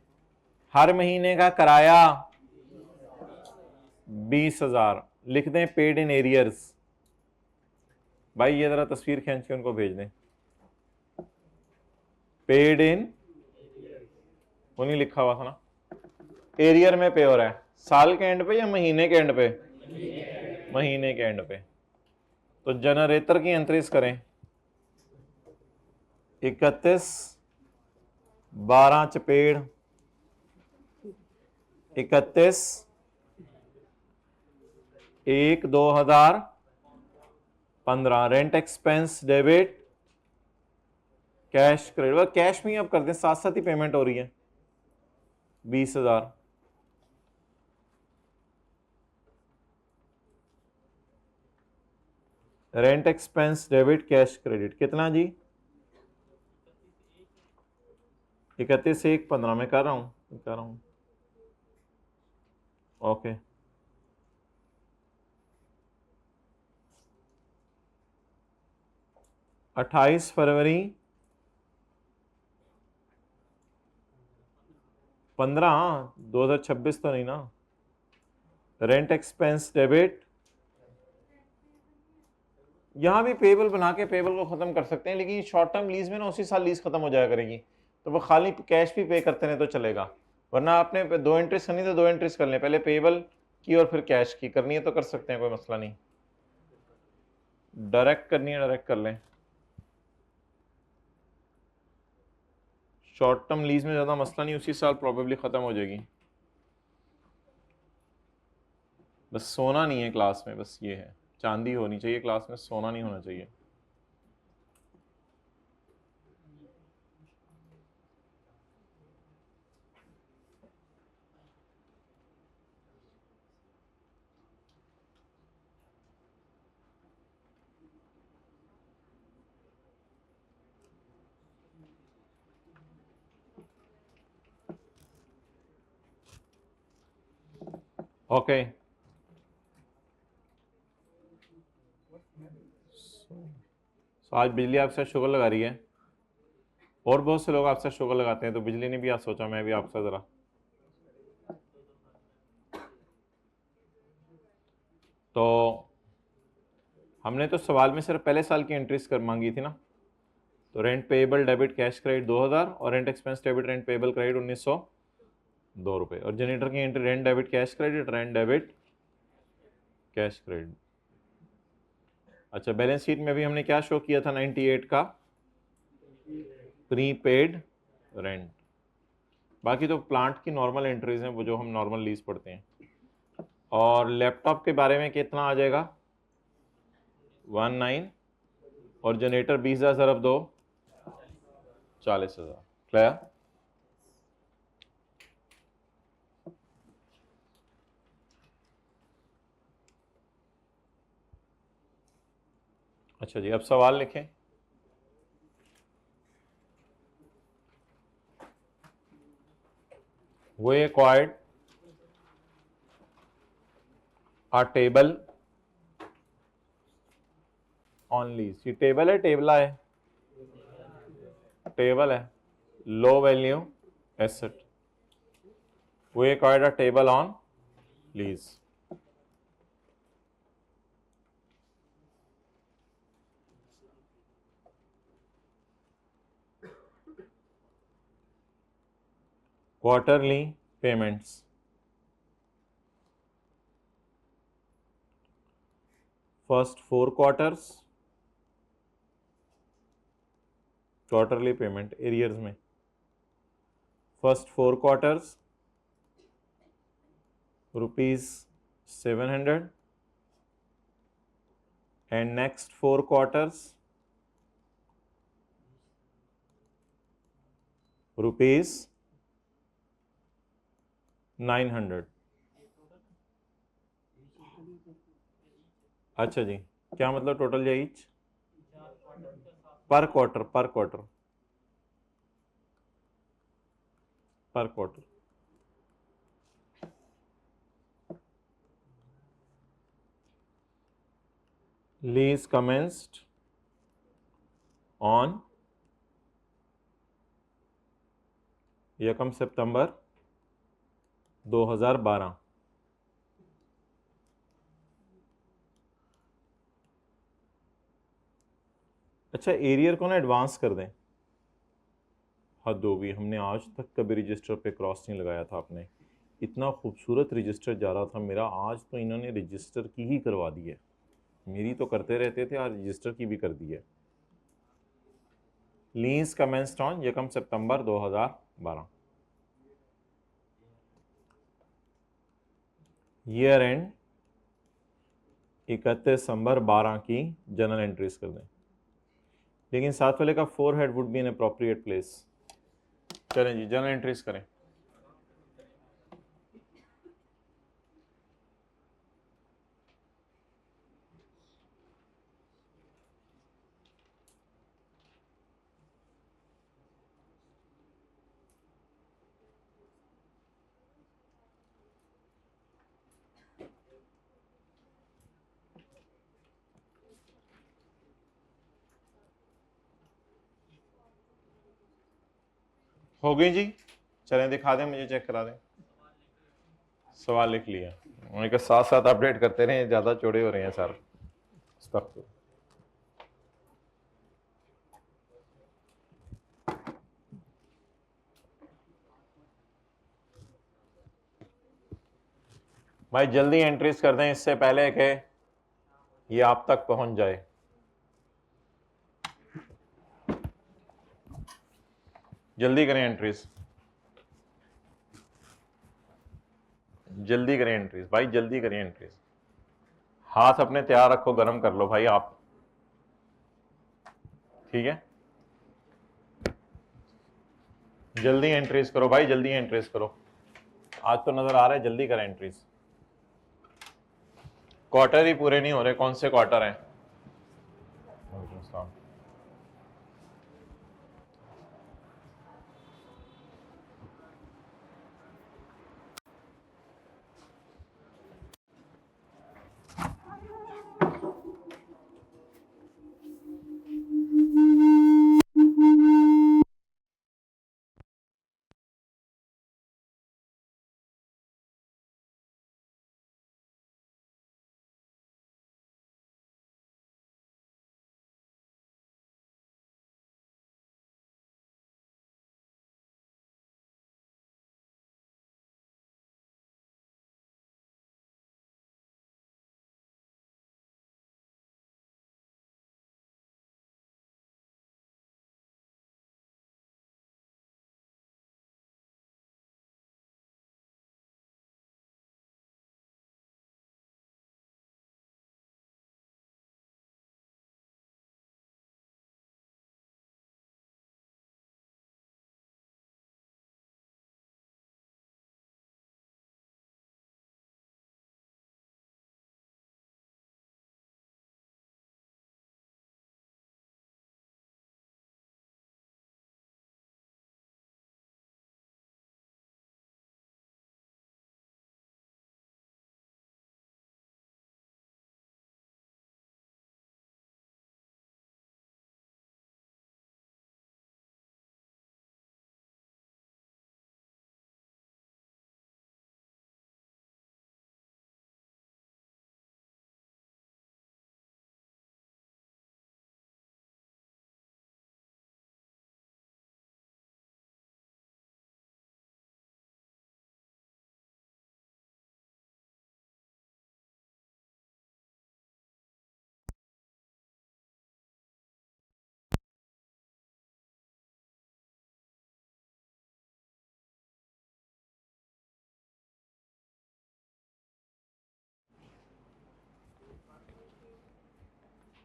हर महीने का किराया 20,000। लिख दें पेड इन एरियर्स। भाई ये जरा तस्वीर खींच के उनको भेज दें। पेड इन, वो नहीं लिखा हुआ था ना, एरियर में पे हो रहा है, साल के एंड पे या महीने के एंड पे? महीने के एंड पे। तो जनरेटर की एंट्रीज करें, 31/12 चपेड़ 31/1/2015। Rent expense debit, cash credit. Cash में ही अब कर दें, साथ साथ ही पेमेंट हो रही है। 20,000। Rent expense debit cash credit कितना जी? 31/1/15 में कर रहा हूं ओके। 28 फरवरी 15, 2026 तो नहीं ना। रेंट एक्सपेंस डेबिट, यहां भी पेबल बना के पेबल को खत्म कर सकते हैं, लेकिन शॉर्ट टर्म लीज में ना उसी साल लीज खत्म हो जाया करेगी, तो वो खाली कैश भी पे करते रहे तो चलेगा। वरना आपने 2 एंट्रीज करनी तो 2 एंट्रीज कर लें, पहले पेबल की और फिर कैश की करनी है तो कर सकते हैं, कोई मसला नहीं। डायरेक्ट करनी है डायरेक्ट कर लें। शॉर्ट टर्म लीज में ज़्यादा मसला नहीं, उसी साल प्रॉबेबली ख़त्म हो जाएगी। बस सोना नहीं है क्लास में, बस ये है, चांदी होनी चाहिए क्लास में, सोना नहीं होना चाहिए। ओके, आज बिजली आपसे शुगर लगा रही है। और बहुत से लोग आपसे शुगर लगाते हैं, तो बिजली ने भी आज सोचा मैं भी आपसे ज़रा तो हमने तो सवाल में सिर्फ पहले साल की एंट्रीज कर मांगी थी ना। तो rent payable debit cash credit 2000 और rent expense debit rent payable credit 1902 रुपये। और जनरेटर की entry rent debit cash credit, rent debit cash credit. अच्छा, बैलेंस शीट में भी हमने क्या शो किया था 98 का प्रीपेड रेंट। बाकी तो प्लांट की नॉर्मल एंट्रीज हैं, वो जो हम नॉर्मल लीज पढ़ते हैं। और लैपटॉप के बारे में कितना आ जाएगा 19 और जनरेटर 20,000 ज़रब 2 40,000। क्लियर? अच्छा जी, अब सवाल लिखें। We acquired a table on lease। ये टेबल है टेबला है? टेबल है। लो value asset. We acquired a table on lease। Quarterly payments। First 4 quarters quarterly payment arrears में। First 4 quarters ₹700 and next 4 quarters ₹900। अच्छा जी, क्या मतलब टोटल या ईच? पर क्वार्टर पर क्वार्टर पर क्वार्टर। लीज कमेंस्ड ऑन 1 सितंबर 2012। अच्छा, एरियर को ना एडवांस कर दें। हद होगी, हमने आज तक कभी रजिस्टर पे क्रॉस नहीं लगाया था। आपने इतना खूबसूरत रजिस्टर जा रहा था मेरा, आज तो इन्होंने रजिस्टर की ही करवा दी है। मेरी तो करते रहते थे, आज रजिस्टर की भी कर दी है। Lease commenced on 1 September 2012। Year and 31 दिसंबर 12 की जनरल एंट्रीज कर दें। लेकिन साथ वाले का four head would be an appropriate place. चलें जी, जनरल एंट्रीज करें। हो गई जी? चलें दिखा दें, मुझे चेक करा दें। सवाल लिख लिया, उन्होंने कहा साथ साथ अपडेट करते रहे, ज़्यादा चौड़े हो रहे हैं सर। भाई जल्दी एंट्रीज कर दें इससे पहले कि ये आप तक पहुंच जाए। जल्दी करें एंट्रीज, जल्दी करें एंट्रीज भाई, जल्दी करें एंट्रीज। हाथ अपने तैयार रखो, गर्म कर लो भाई आप, ठीक है? जल्दी एंट्रीज करो भाई, जल्दी एंट्रीज करो। आज तो नजर आ रहा है, जल्दी करें एंट्रीज। क्वार्टर ही पूरे नहीं हो रहे, कौन से क्वार्टर हैं?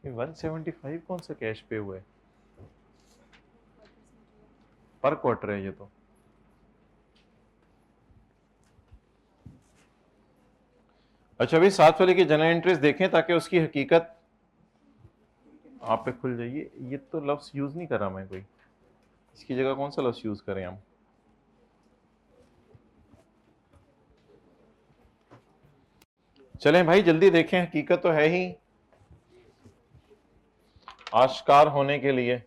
ये 175 कौन सा कैश पे हुआ है? पर क्वार्टर है ये तो। अच्छा भाई, 7 वाले की जनरल एंट्रीज देखें ताकि उसकी हकीकत आप पे खुल जाइए। ये तो लफ्ज यूज नहीं कर रहा मैं कोई, इसकी जगह कौन सा लफ्ज यूज करें हम? चलें भाई जल्दी देखें, हकीकत तो है ही आश्कार होने के लिए।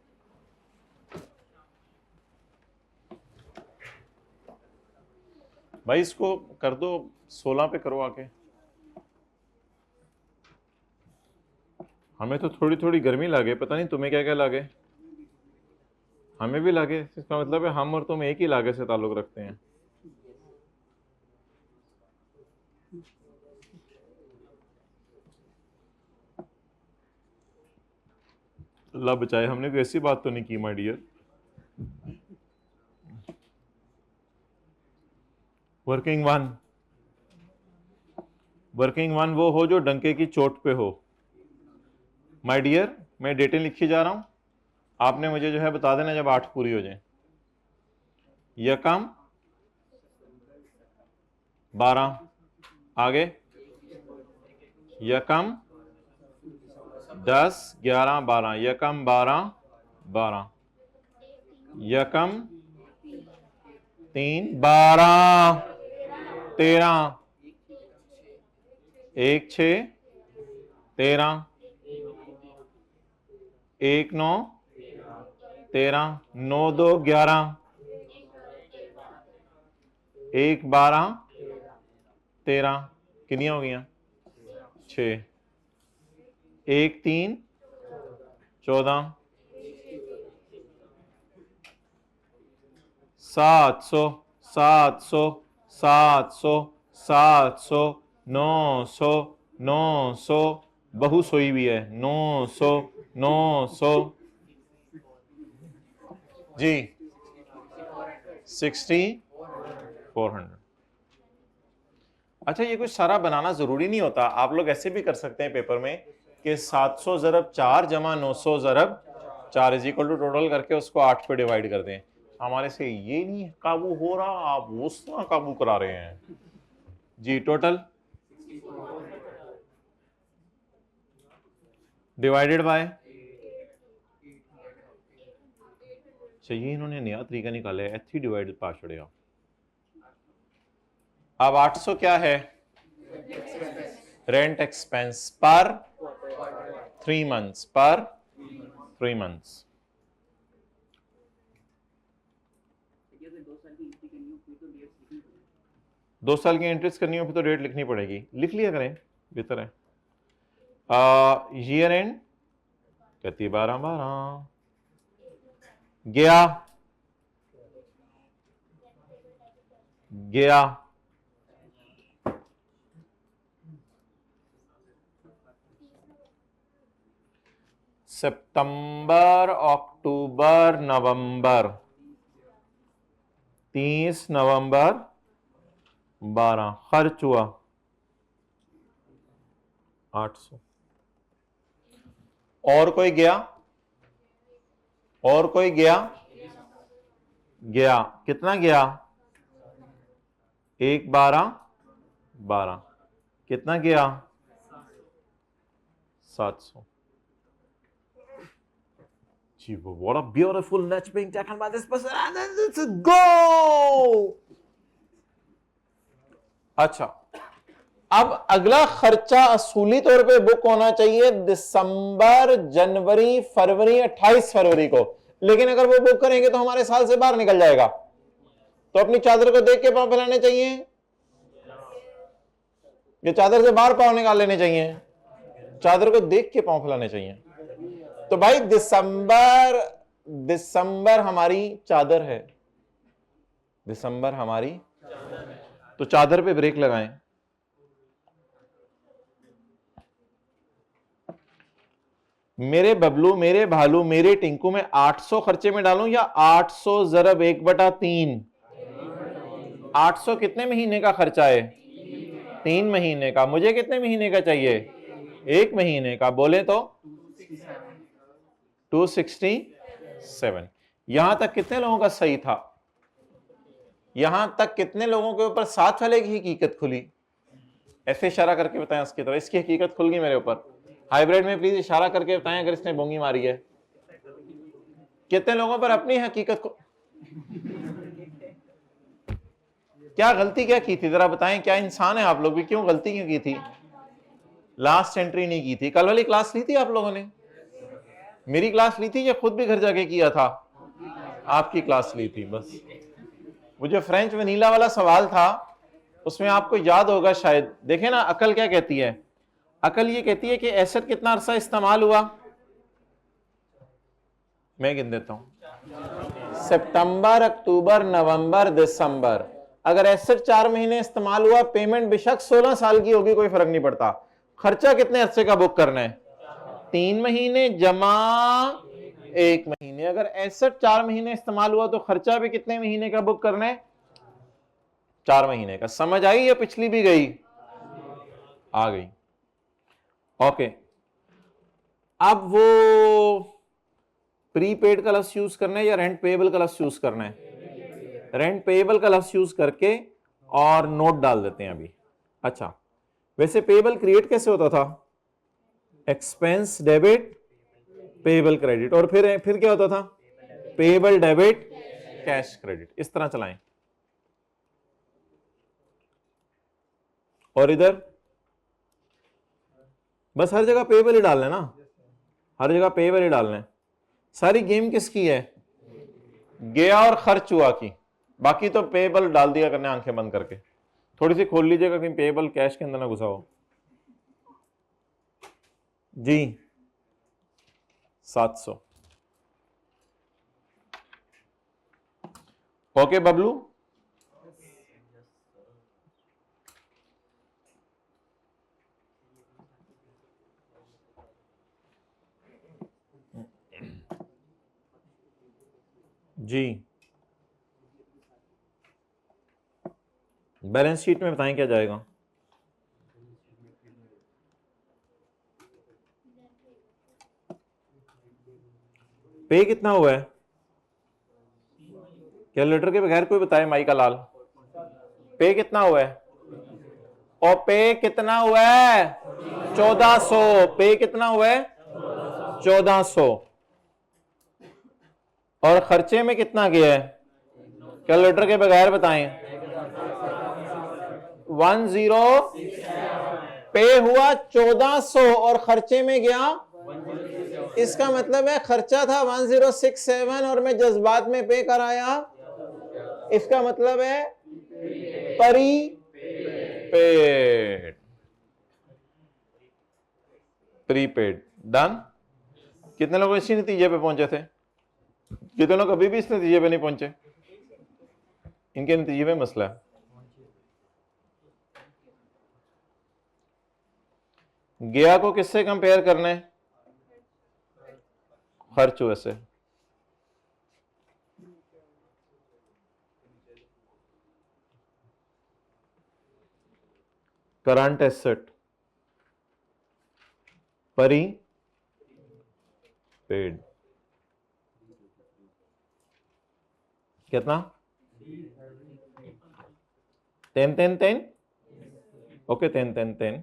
भाई इसको कर दो 16 पे करो आके। हमें तो थोड़ी थोड़ी गर्मी लागे, पता नहीं तुम्हें क्या क्या लागे। हमें भी लागे, इसका मतलब है हम और तुम एक ही लागे से ताल्लुक रखते हैं। अल्लाह बचाए, हमने कोई ऐसी बात तो नहीं की माय डियर। वर्किंग वन वो हो जो डंके की चोट पे हो। माय डियर, मैं डेटें लिखी जा रहा हूं, आपने मुझे जो है बता देना जब 8 पूरी हो जाए। यकम 12, आगे यकम 10 11 12, यकम 12 12, यकम 3 12 13, 1 6 13, 1 9 13, 9 2 11, 1 12 13, कितनी हो गई? 6, 1 3 14, 700 700 700 700, 900 900, बहु सोई भी है, 900 900 जी, 60 400। अच्छा, ये कुछ सारा बनाना जरूरी नहीं होता, आप लोग ऐसे भी कर सकते हैं पेपर में कि 700 ज़रब 4 जमा 900 ज़रब 4 इज इक्वल टू टोटल करके उसको 8 पे डिवाइड कर दें। हमारे से ये नहीं काबू हो रहा, आप उस तरह काबू करा रहे हैं जी। टोटल डिवाइडेड बाय, चाहिए इन्होंने नया तरीका निकाला है, एथी डिवाइड पा छोड़े। अब 800 क्या है? रेंट एक्सपेंस पर 3 मंथ्स, पर 3 मंथ्स। दो साल की एंट्रीज करनी हो फिर तो डेट लिखनी पड़ेगी, लिख लिया करें, बेहतर है। ईयर एंड कहती 12 12 गया गया, सितंबर अक्टूबर नवंबर, 30 नवंबर 12, खर्च हुआ 800। और कोई गया? और कोई गया? गया, कितना गया? 1 12 12, कितना गया? 700 जी। What a beautiful net being taken by this person and let's go। अच्छा, अब अगला खर्चा असूली तौर पे बुक होना चाहिए दिसंबर जनवरी फरवरी 28 फरवरी को, लेकिन अगर वो बुक करेंगे तो हमारे साल से बाहर निकल जाएगा, तो अपनी चादर को देख के पांव फैलाने चाहिए, ये चादर से बाहर पांव निकाल लेने चाहिए, चादर को देख के पांव फैलाने चाहिए। तो भाई दिसंबर हमारी चादर है, दिसंबर हमारी, तो चादर पे ब्रेक लगाएं। मेरे बबलू, मेरे भालू, मेरे टिंकू में 800 खर्चे में डालूं या 800 ज़रब 1/3? 800 कितने महीने का खर्चा है? 3 महीने का। मुझे कितने महीने का चाहिए? 1 महीने का। बोले तो 267। यहां तक कितने लोगों का सही था? यहां तक कितने लोगों के ऊपर साथ वाले की हकीकत खुली? ऐसे इशारा करके बताएं उसकी तरफ, इसकी हकीकत खुल गई मेरे ऊपर। हाइब्रिड में प्लीज इशारा करके बताएं अगर इसने बोंगी मारी है। कितने लोगों पर अपनी हकीकत को, क्या गलती क्या की थी जरा बताएं। क्या इंसान है आप लोग भी, क्यों गलती क्यों की थी? लास्ट एंट्री नहीं की थी। कल वाली क्लास ली थी आप लोगों ने? मेरी क्लास ली थी या खुद भी घर जाके किया था? आपकी क्लास ली थी। बस वो जो फ्रेंच वनीला वाला सवाल था उसमें आपको याद होगा शायद, देखें ना अकल क्या कहती है। अकल ये कहती है कि एसेट कितना अरसा इस्तेमाल हुआ, मैं गिन देता हूं, सितंबर, अक्टूबर, नवंबर, दिसंबर। अगर एसेट 4 महीने इस्तेमाल हुआ, पेमेंट बेशक 16 साल की होगी, कोई फर्क नहीं पड़ता। खर्चा कितने अरसे का बुक करना है? 3 महीने जमा 1 महीने। अगर एसेट 4 महीने इस्तेमाल हुआ तो खर्चा भी कितने महीने का बुक करना है? 4 महीने का। समझ आई या पिछली भी गई? आ गई। ओके, अब वो प्रीपेड का लफ्ज यूज करना है या रेंट पेएबल का लफ्ज यूज करना है? रेंट पेएबल का लफ्ज यूज करके और नोट डाल देते हैं अभी। अच्छा, वैसे पेएबल क्रिएट कैसे होता था? एक्सपेंस डेबिट पेएबल क्रेडिट, और फिर क्या होता था? Payable debit cash credit. इस तरह चलाएं। और इधर बस हर जगह पेएबल ही डालना है ना, हर जगह पेएबल ही डालना है। सारी गेम किसकी है? गया और खर्च हुआ की। बाकी तो पेएबल डाल दिया करने आंखें बंद करके। थोड़ी सी खोल लीजिएगा कहीं पेएबल कैश के अंदर ना घुसा हो। जी 700। ओके बबलू, जी बैलेंस शीट में बताएं क्या जाएगा? पे कितना हुआ है? कैलकुलेटर के बगैर कोई बताए, माई का लाल। पे कितना हुआ है? और पे कितना हुआ है? 1400। पे कितना हुआ है? 1400। और खर्चे में कितना गया है? कैलकुलेटर के बगैर बताएं। 10। पे हुआ 1400 और खर्चे में गया, इसका मतलब है खर्चा था 1067 और मैं जज्बात में पे कराया। इसका मतलब है प्रीपेड। डन। कितने लोग इसी नतीजे पे पहुंचे थे? कितने लोग अभी भी इस नतीजे पे नहीं पहुंचे? इनके नतीजे में मसला है। गया को किससे कंपेयर करना है? खर्च हुए से। करंट एसेट परी पेड कितना? 10 ओके 10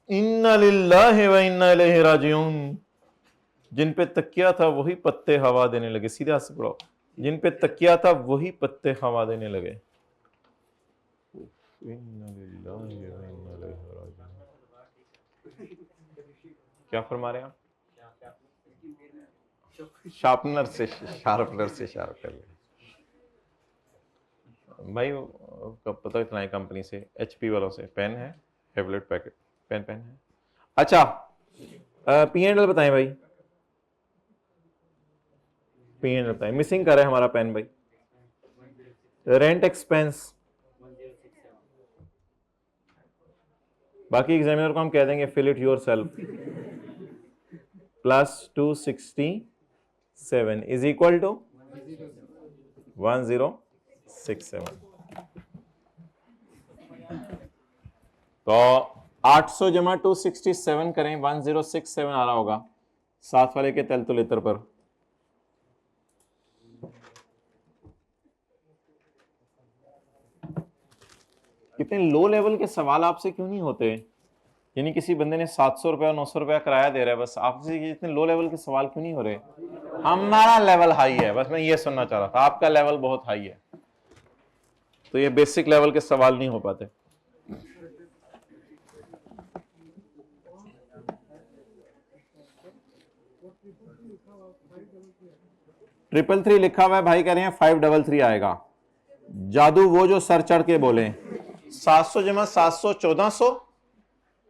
इन्ना लिल्लाहि व इन्ना इलैहि राजिऊन। जिन पे तकिया था वही पत्ते हवा देने लगे। सीधे हाथ से पढ़ो। जिन पे तकिया था वही पत्ते हवा देने लगे। इन्ना लिल्लाहि व इन्ना इलैहि राजिऊन। क्या फरमा रहे हैं आप? शार्पनर से शार्प कर ले भाई। कब पता इतना है कंपनी से, HP वालों से। पेन है, हैवलेट पैकेट पेन है। अच्छा P&L बताएं भाई। P&L बताएं। मिसिंग कर है हमारा पेन भाई। रेंट एक्सपेंस, बाकी एग्जामिनर को हम कह देंगे fill it yourself. Plus 267 is equal to 1067। तो 800 जमा 267 करें, 1067 आ रहा होगा। साथ वाले के कैलकुलेटर पर। कितने लो लेवल के सवाल आपसे क्यों नहीं होते? यानी किसी बंदे ने 700 रुपया 900 रुपया किराया दे रहा है, बस आपसे ये इतने लो लेवल के सवाल क्यों नहीं हो रहे? हमारा लेवल हाई है, बस मैं ये सुनना चाह रहा था, आपका लेवल बहुत हाई है, तो ये बेसिक लेवल के सवाल नहीं हो पाते। ट्रिपल थ्री लिखा हुआ है, भाई कह रहे हैं 533 आएगा। जादू वो जो सर चढ़ के बोले 700 जमा 700 1400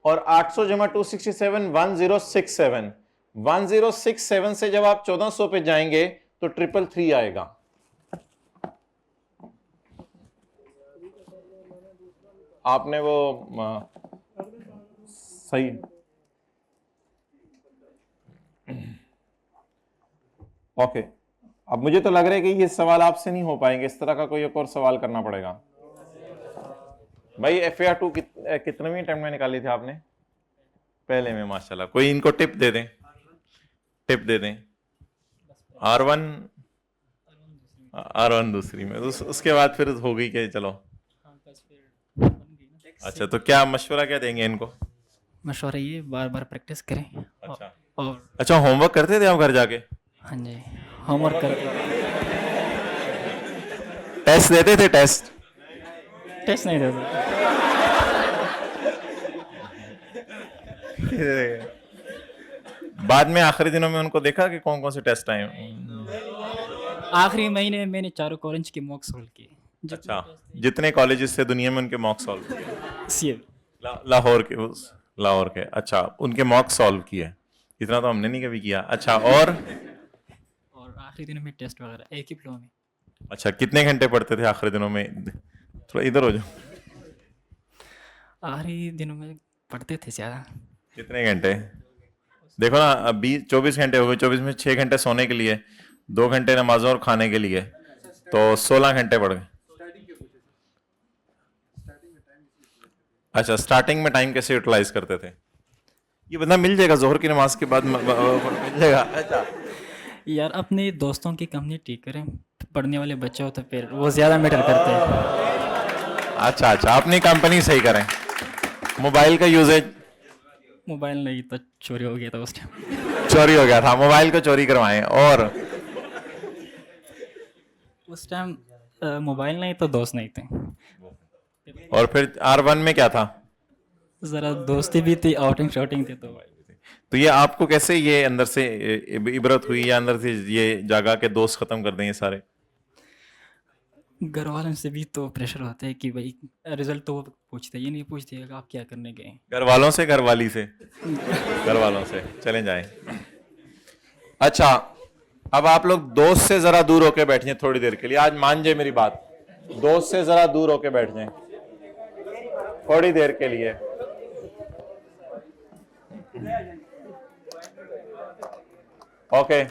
और 800 जमा 267 1067। 1067 से जब आप 1400 पे जाएंगे तो 333 आएगा। आपने वो सही ओके। अब मुझे तो लग रहा है कि ये सवाल आपसे नहीं हो पाएंगे, इस तरह का कोई एक और सवाल करना पड़ेगा। भाई FAR2 कितने टाइम में निकाली थी आपने? पहले में माशाल्लाह। कोई इनको टिप दे दें, टिप दे दें। R1 दूसरी में, उसके बाद फिर हो गई कि चलो। अच्छा, तो क्या मशवरा क्या देंगे इनको? मशवरा ये बार बार प्रैक्टिस करें। अच्छा और अच्छा, होमवर्क करते थे आप घर जाके? हाँ जी, होमवर्क करके टेस्ट देते थे? टेस्ट टेस्ट नहीं देते। बाद में आखिरी दिनों में उनको देखा कि कौन कौन से टेस्ट आए? आखिरी महीने में मैंने चारों कॉलेज के मॉक सॉल्व किए। अच्छा, जितने कॉलेजेस थे दुनिया में उनके मॉक सॉल्व किए? सीए लाहौर के। अच्छा, उनके मॉक सॉल्व किए। इतना तो हमने नहीं कभी किया। अच्छा, और आखिरी दिनों में टेस्ट वगैरह एक ही फ्लो में। अच्छा, कितने घंटे पढ़ते थे आखिरी दिनों में? थोड़ा इधर हो जाओ। आखिरी दिनों में पढ़ते थे ज़्यादा। कितने घंटे? देखो ना, अभी 24 घंटे हो गए। 24 में 6 घंटे सोने के लिए, 2 घंटे नमाजों और खाने के लिए, तो 16 घंटे पड़ गए। अच्छा, स्टार्टिंग में टाइम कैसे यूटिलाइज करते थे? ये बंदा मिल जाएगा जोहर की नमाज के बाद, मिल जाएगा। अच्छा यार, अपने दोस्तों की कम्युनिटी करें, पढ़ने वाले बच्चे हो तो फिर वो ज़्यादा मैटर करते हैं। अच्छा, अपनी कंपनी सही करें। मोबाइल का यूजेज? मोबाइल नहीं तो चोरी हो गया था उस टाइम। चोरी हो गया था, मोबाइल को चोरी करवाएं। और उस टाइम मोबाइल नहीं तो दोस्त नहीं थे। और फिर R1 में क्या था? ज़रा दोस्ती भी थी, आउटिंग शॉटिंग थी। तो ये आपको कैसे ये अंदर से इबरत हुई, या अंदर से ये जागा के दोस्त खत्म कर दें ये सारे? घर वालों से भी तो प्रेशर होता है कि भाई रिजल्ट तो वो पूछते, ये नहीं पूछते कि आप क्या करने गए। घर वालों से, घर वाली से? घर वालों से चले जाएं। अच्छा, अब आप लोग दोस्त से जरा दूर होके बैठिए थोड़ी देर के लिए। आज मान जाए मेरी बात, दोस्त से जरा दूर होके बैठ जाएं थोड़ी देर के लिए। ओके।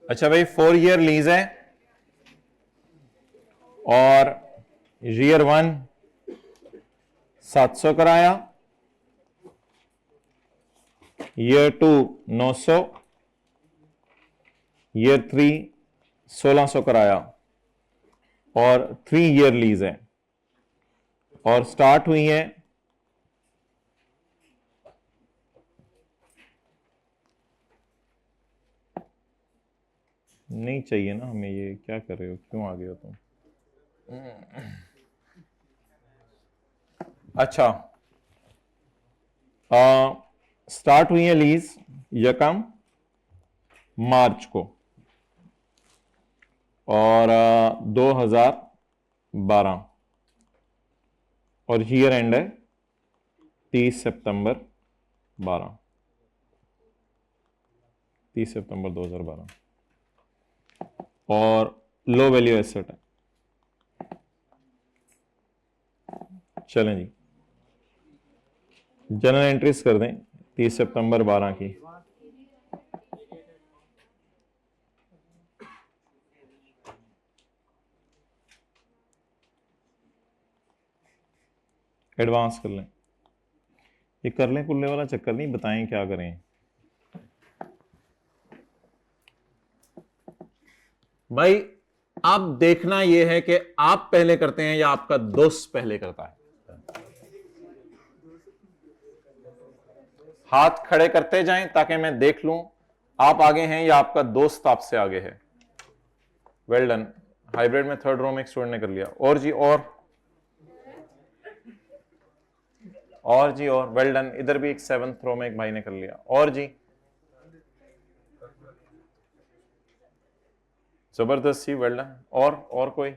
अच्छा भाई, 4 ईयर लीज है और ईयर 1 700 कराया, ईयर 2 900, ईयर 3 1600 कराया, और 3 ईयर लीज है, और स्टार्ट हुई है नहीं चाहिए ना हमें। ये क्या कर रहे हो, क्यों आ गए हो तुम? अच्छा, स्टार्ट हुई है लीज यकम मार्च को, और 2012, और ईयर एंड है 30 सितंबर 12, 30 सितंबर 2012, और लो वैल्यू एसेट है। चलें जी, जनरल एंट्रीज कर दें 30 सितंबर 12 की। एडवांस कर लें, ये कर लें कुल्ले वाला चक्कर नहीं, बताएं क्या करें। भाई अब देखना यह है कि आप पहले करते हैं या आपका दोस्त पहले करता है। हाथ खड़े करते जाएं ताकि मैं देख लूं आप आगे हैं या आपका दोस्त आपसे आगे है। Well done. हाइब्रिड में थर्ड रो में एक स्टूडेंट ने कर लिया। और जी और जी और वेल डन। इधर भी एक सेवंथ रो में एक भाई ने कर लिया। और जी जबरदस्त जी, वेल डन। और कोई?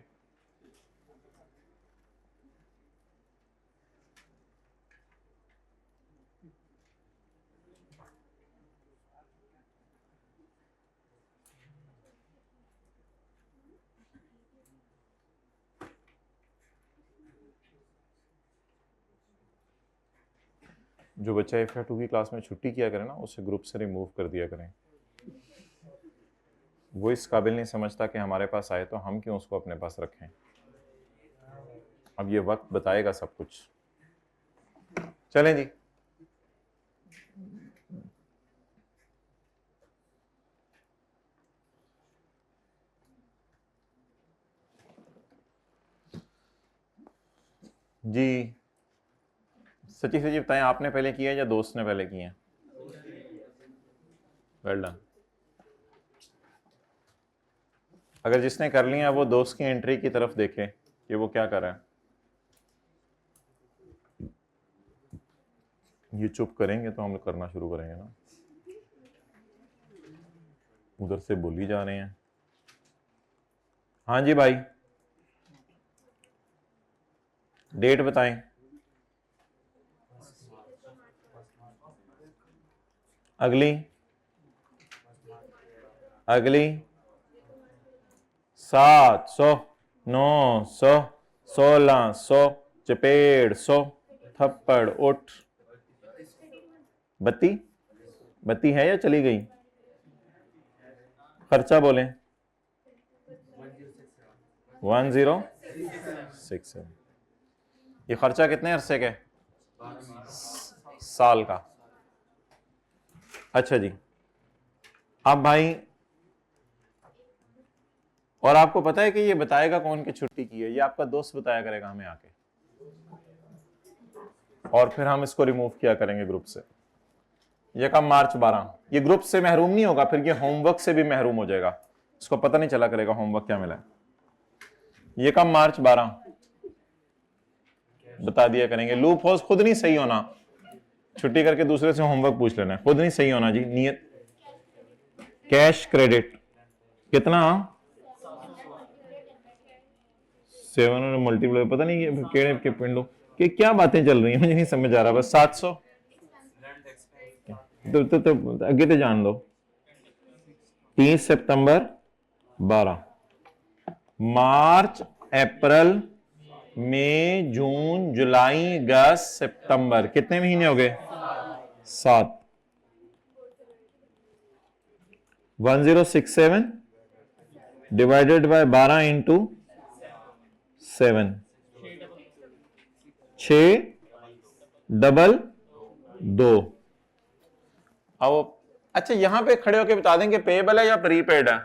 जो बच्चा FA2 की क्लास में छुट्टी किया करे ना, उसे ग्रुप से रिमूव कर दिया करें। वो इस काबिल नहीं समझता कि हमारे पास आए तो हम क्यों उसको अपने पास रखें। अब ये वक्त बताएगा सब कुछ। चलें जी। जी सची सची बताएं, आपने पहले किया या दोस्त ने पहले किया? Well done. अगर जिसने कर लिया वो दोस्त की एंट्री की तरफ देखे कि वो क्या कर रहा है। ये चुप करेंगे तो हम लोग करना शुरू करेंगे ना। उधर से बोली जा रहे हैं। हाँ जी भाई, डेट बताएं। अगली 700 900 1600 चपेड़ 100 थप्पड़ उठ। बत्ती है या चली गई? खर्चा बोलें। 1067। ये खर्चा कितने अरसे का? साल का। अच्छा जी। अब भाई, और आपको पता है कि ये बताएगा कौन की छुट्टी की है? ये आपका दोस्त बताया करेगा हमें आके, और फिर हम इसको रिमूव किया करेंगे ग्रुप से। ये कम मार्च 12। ये ग्रुप से महरूम नहीं होगा, फिर ये होमवर्क से भी महरूम हो जाएगा, इसको पता नहीं चला करेगा होमवर्क क्या मिला है। ये कम मार्च 12 बता दिया करेंगे। लूप होल्स खुद नहीं सही होना, छुट्टी करके दूसरे से होमवर्क पूछ लेना, खुद नहीं सही होना जी। नियत कैश क्रेडिट कितना? 7 मल्टीप्लाई, पता नहीं केड़े के पिंडो कि क्या बातें चल रही हैं, मुझे नहीं समझ आ रहा। बस 700 तो आगे तो जान लो। 30 सितंबर 12, मार्च अप्रैल मई जून जुलाई अगस्त सितंबर, कितने महीने हो गए? 7। 1067 डिवाइडेड बाय 12 इंटू 7, 622। अब अच्छा, यहां पे खड़े होके बता देंगे पेएबल है या प्रीपेड है?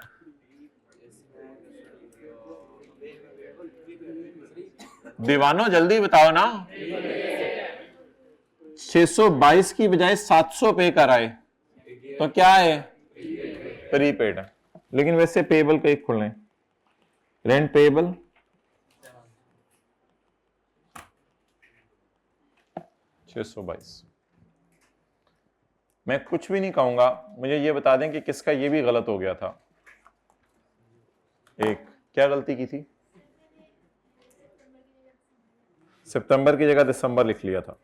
दीवानो जल्दी बताओ ना। 622 की बजाय 700 पे कराए तो क्या है? प्रीपेड है। लेकिन वैसे पेएबल का एक खोलें, रेंट पेएबल 622। मैं कुछ भी नहीं कहूंगा, मुझे ये बता दें कि किसका ये भी गलत हो गया था। एक क्या गलती की थी? सितंबर की जगह दिसंबर लिख लिया था।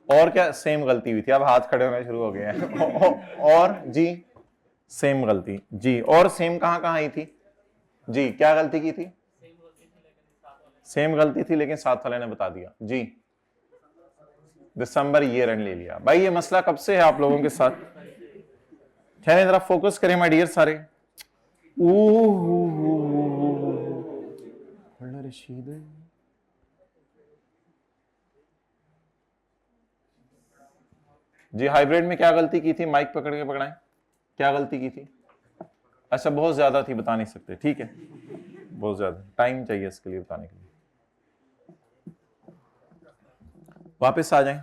और क्या सेम गलती हुई थी? अब हाथ खड़े होने शुरू हो गए हैं। और जी सेम गलती जी। और सेम कहां कहां आई थी जी? क्या गलती की थी? सेम गलती थी लेकिन साथ वाले ने बता दिया जी। दिसंबर ये रन ले लिया। भाई ये मसला कब से है आप लोगों के साथ? ठहरे जरा, फोकस करें माय डियर सारे। रशीद जी हाइब्रिड में क्या गलती की थी, माइक पकड़ के पकड़ाएं, क्या गलती की थी? अच्छा बहुत ज्यादा थी, बता नहीं सकते, ठीक है, बहुत ज्यादा टाइम चाहिए इसके लिए बताने के लिए। वापस आ जाएं।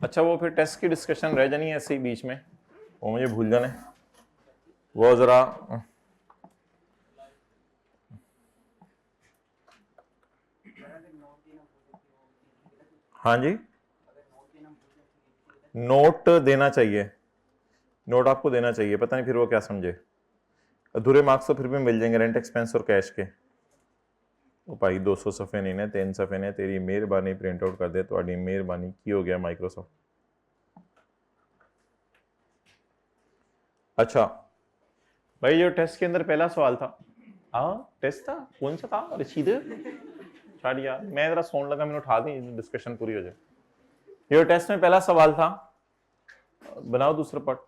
अच्छा वो फिर टेस्ट की डिस्कशन रह जानी है ऐसे ही बीच में, वो मुझे भूल जाने, वो जरा हाँ जी नोट देना चाहिए, नोट आपको देना चाहिए, पता नहीं फिर वो क्या समझे। अधूरे मार्क्स तो फिर भी मिल जाएंगे रेंट एक्सपेंस और कैश के। वो भाई 200 सफ़े नहीं ने 3 सफ़े ने, तेरी मेहरबानी प्रिंट आउट कर दे, थोड़ी मेहरबानी की हो गया माइक्रोसॉफ्ट। अच्छा भाई जो टेस्ट के अंदर पहला सवाल था, हाँ टेस्ट था, कौन सा था रशीद? छाड़ यार, मैं जरा सोने लगा, मैंने उठा दी, डिस्कशन पूरी हो जाए। ये टेस्ट में पहला सवाल था, बनाओ दूसरा पार्ट।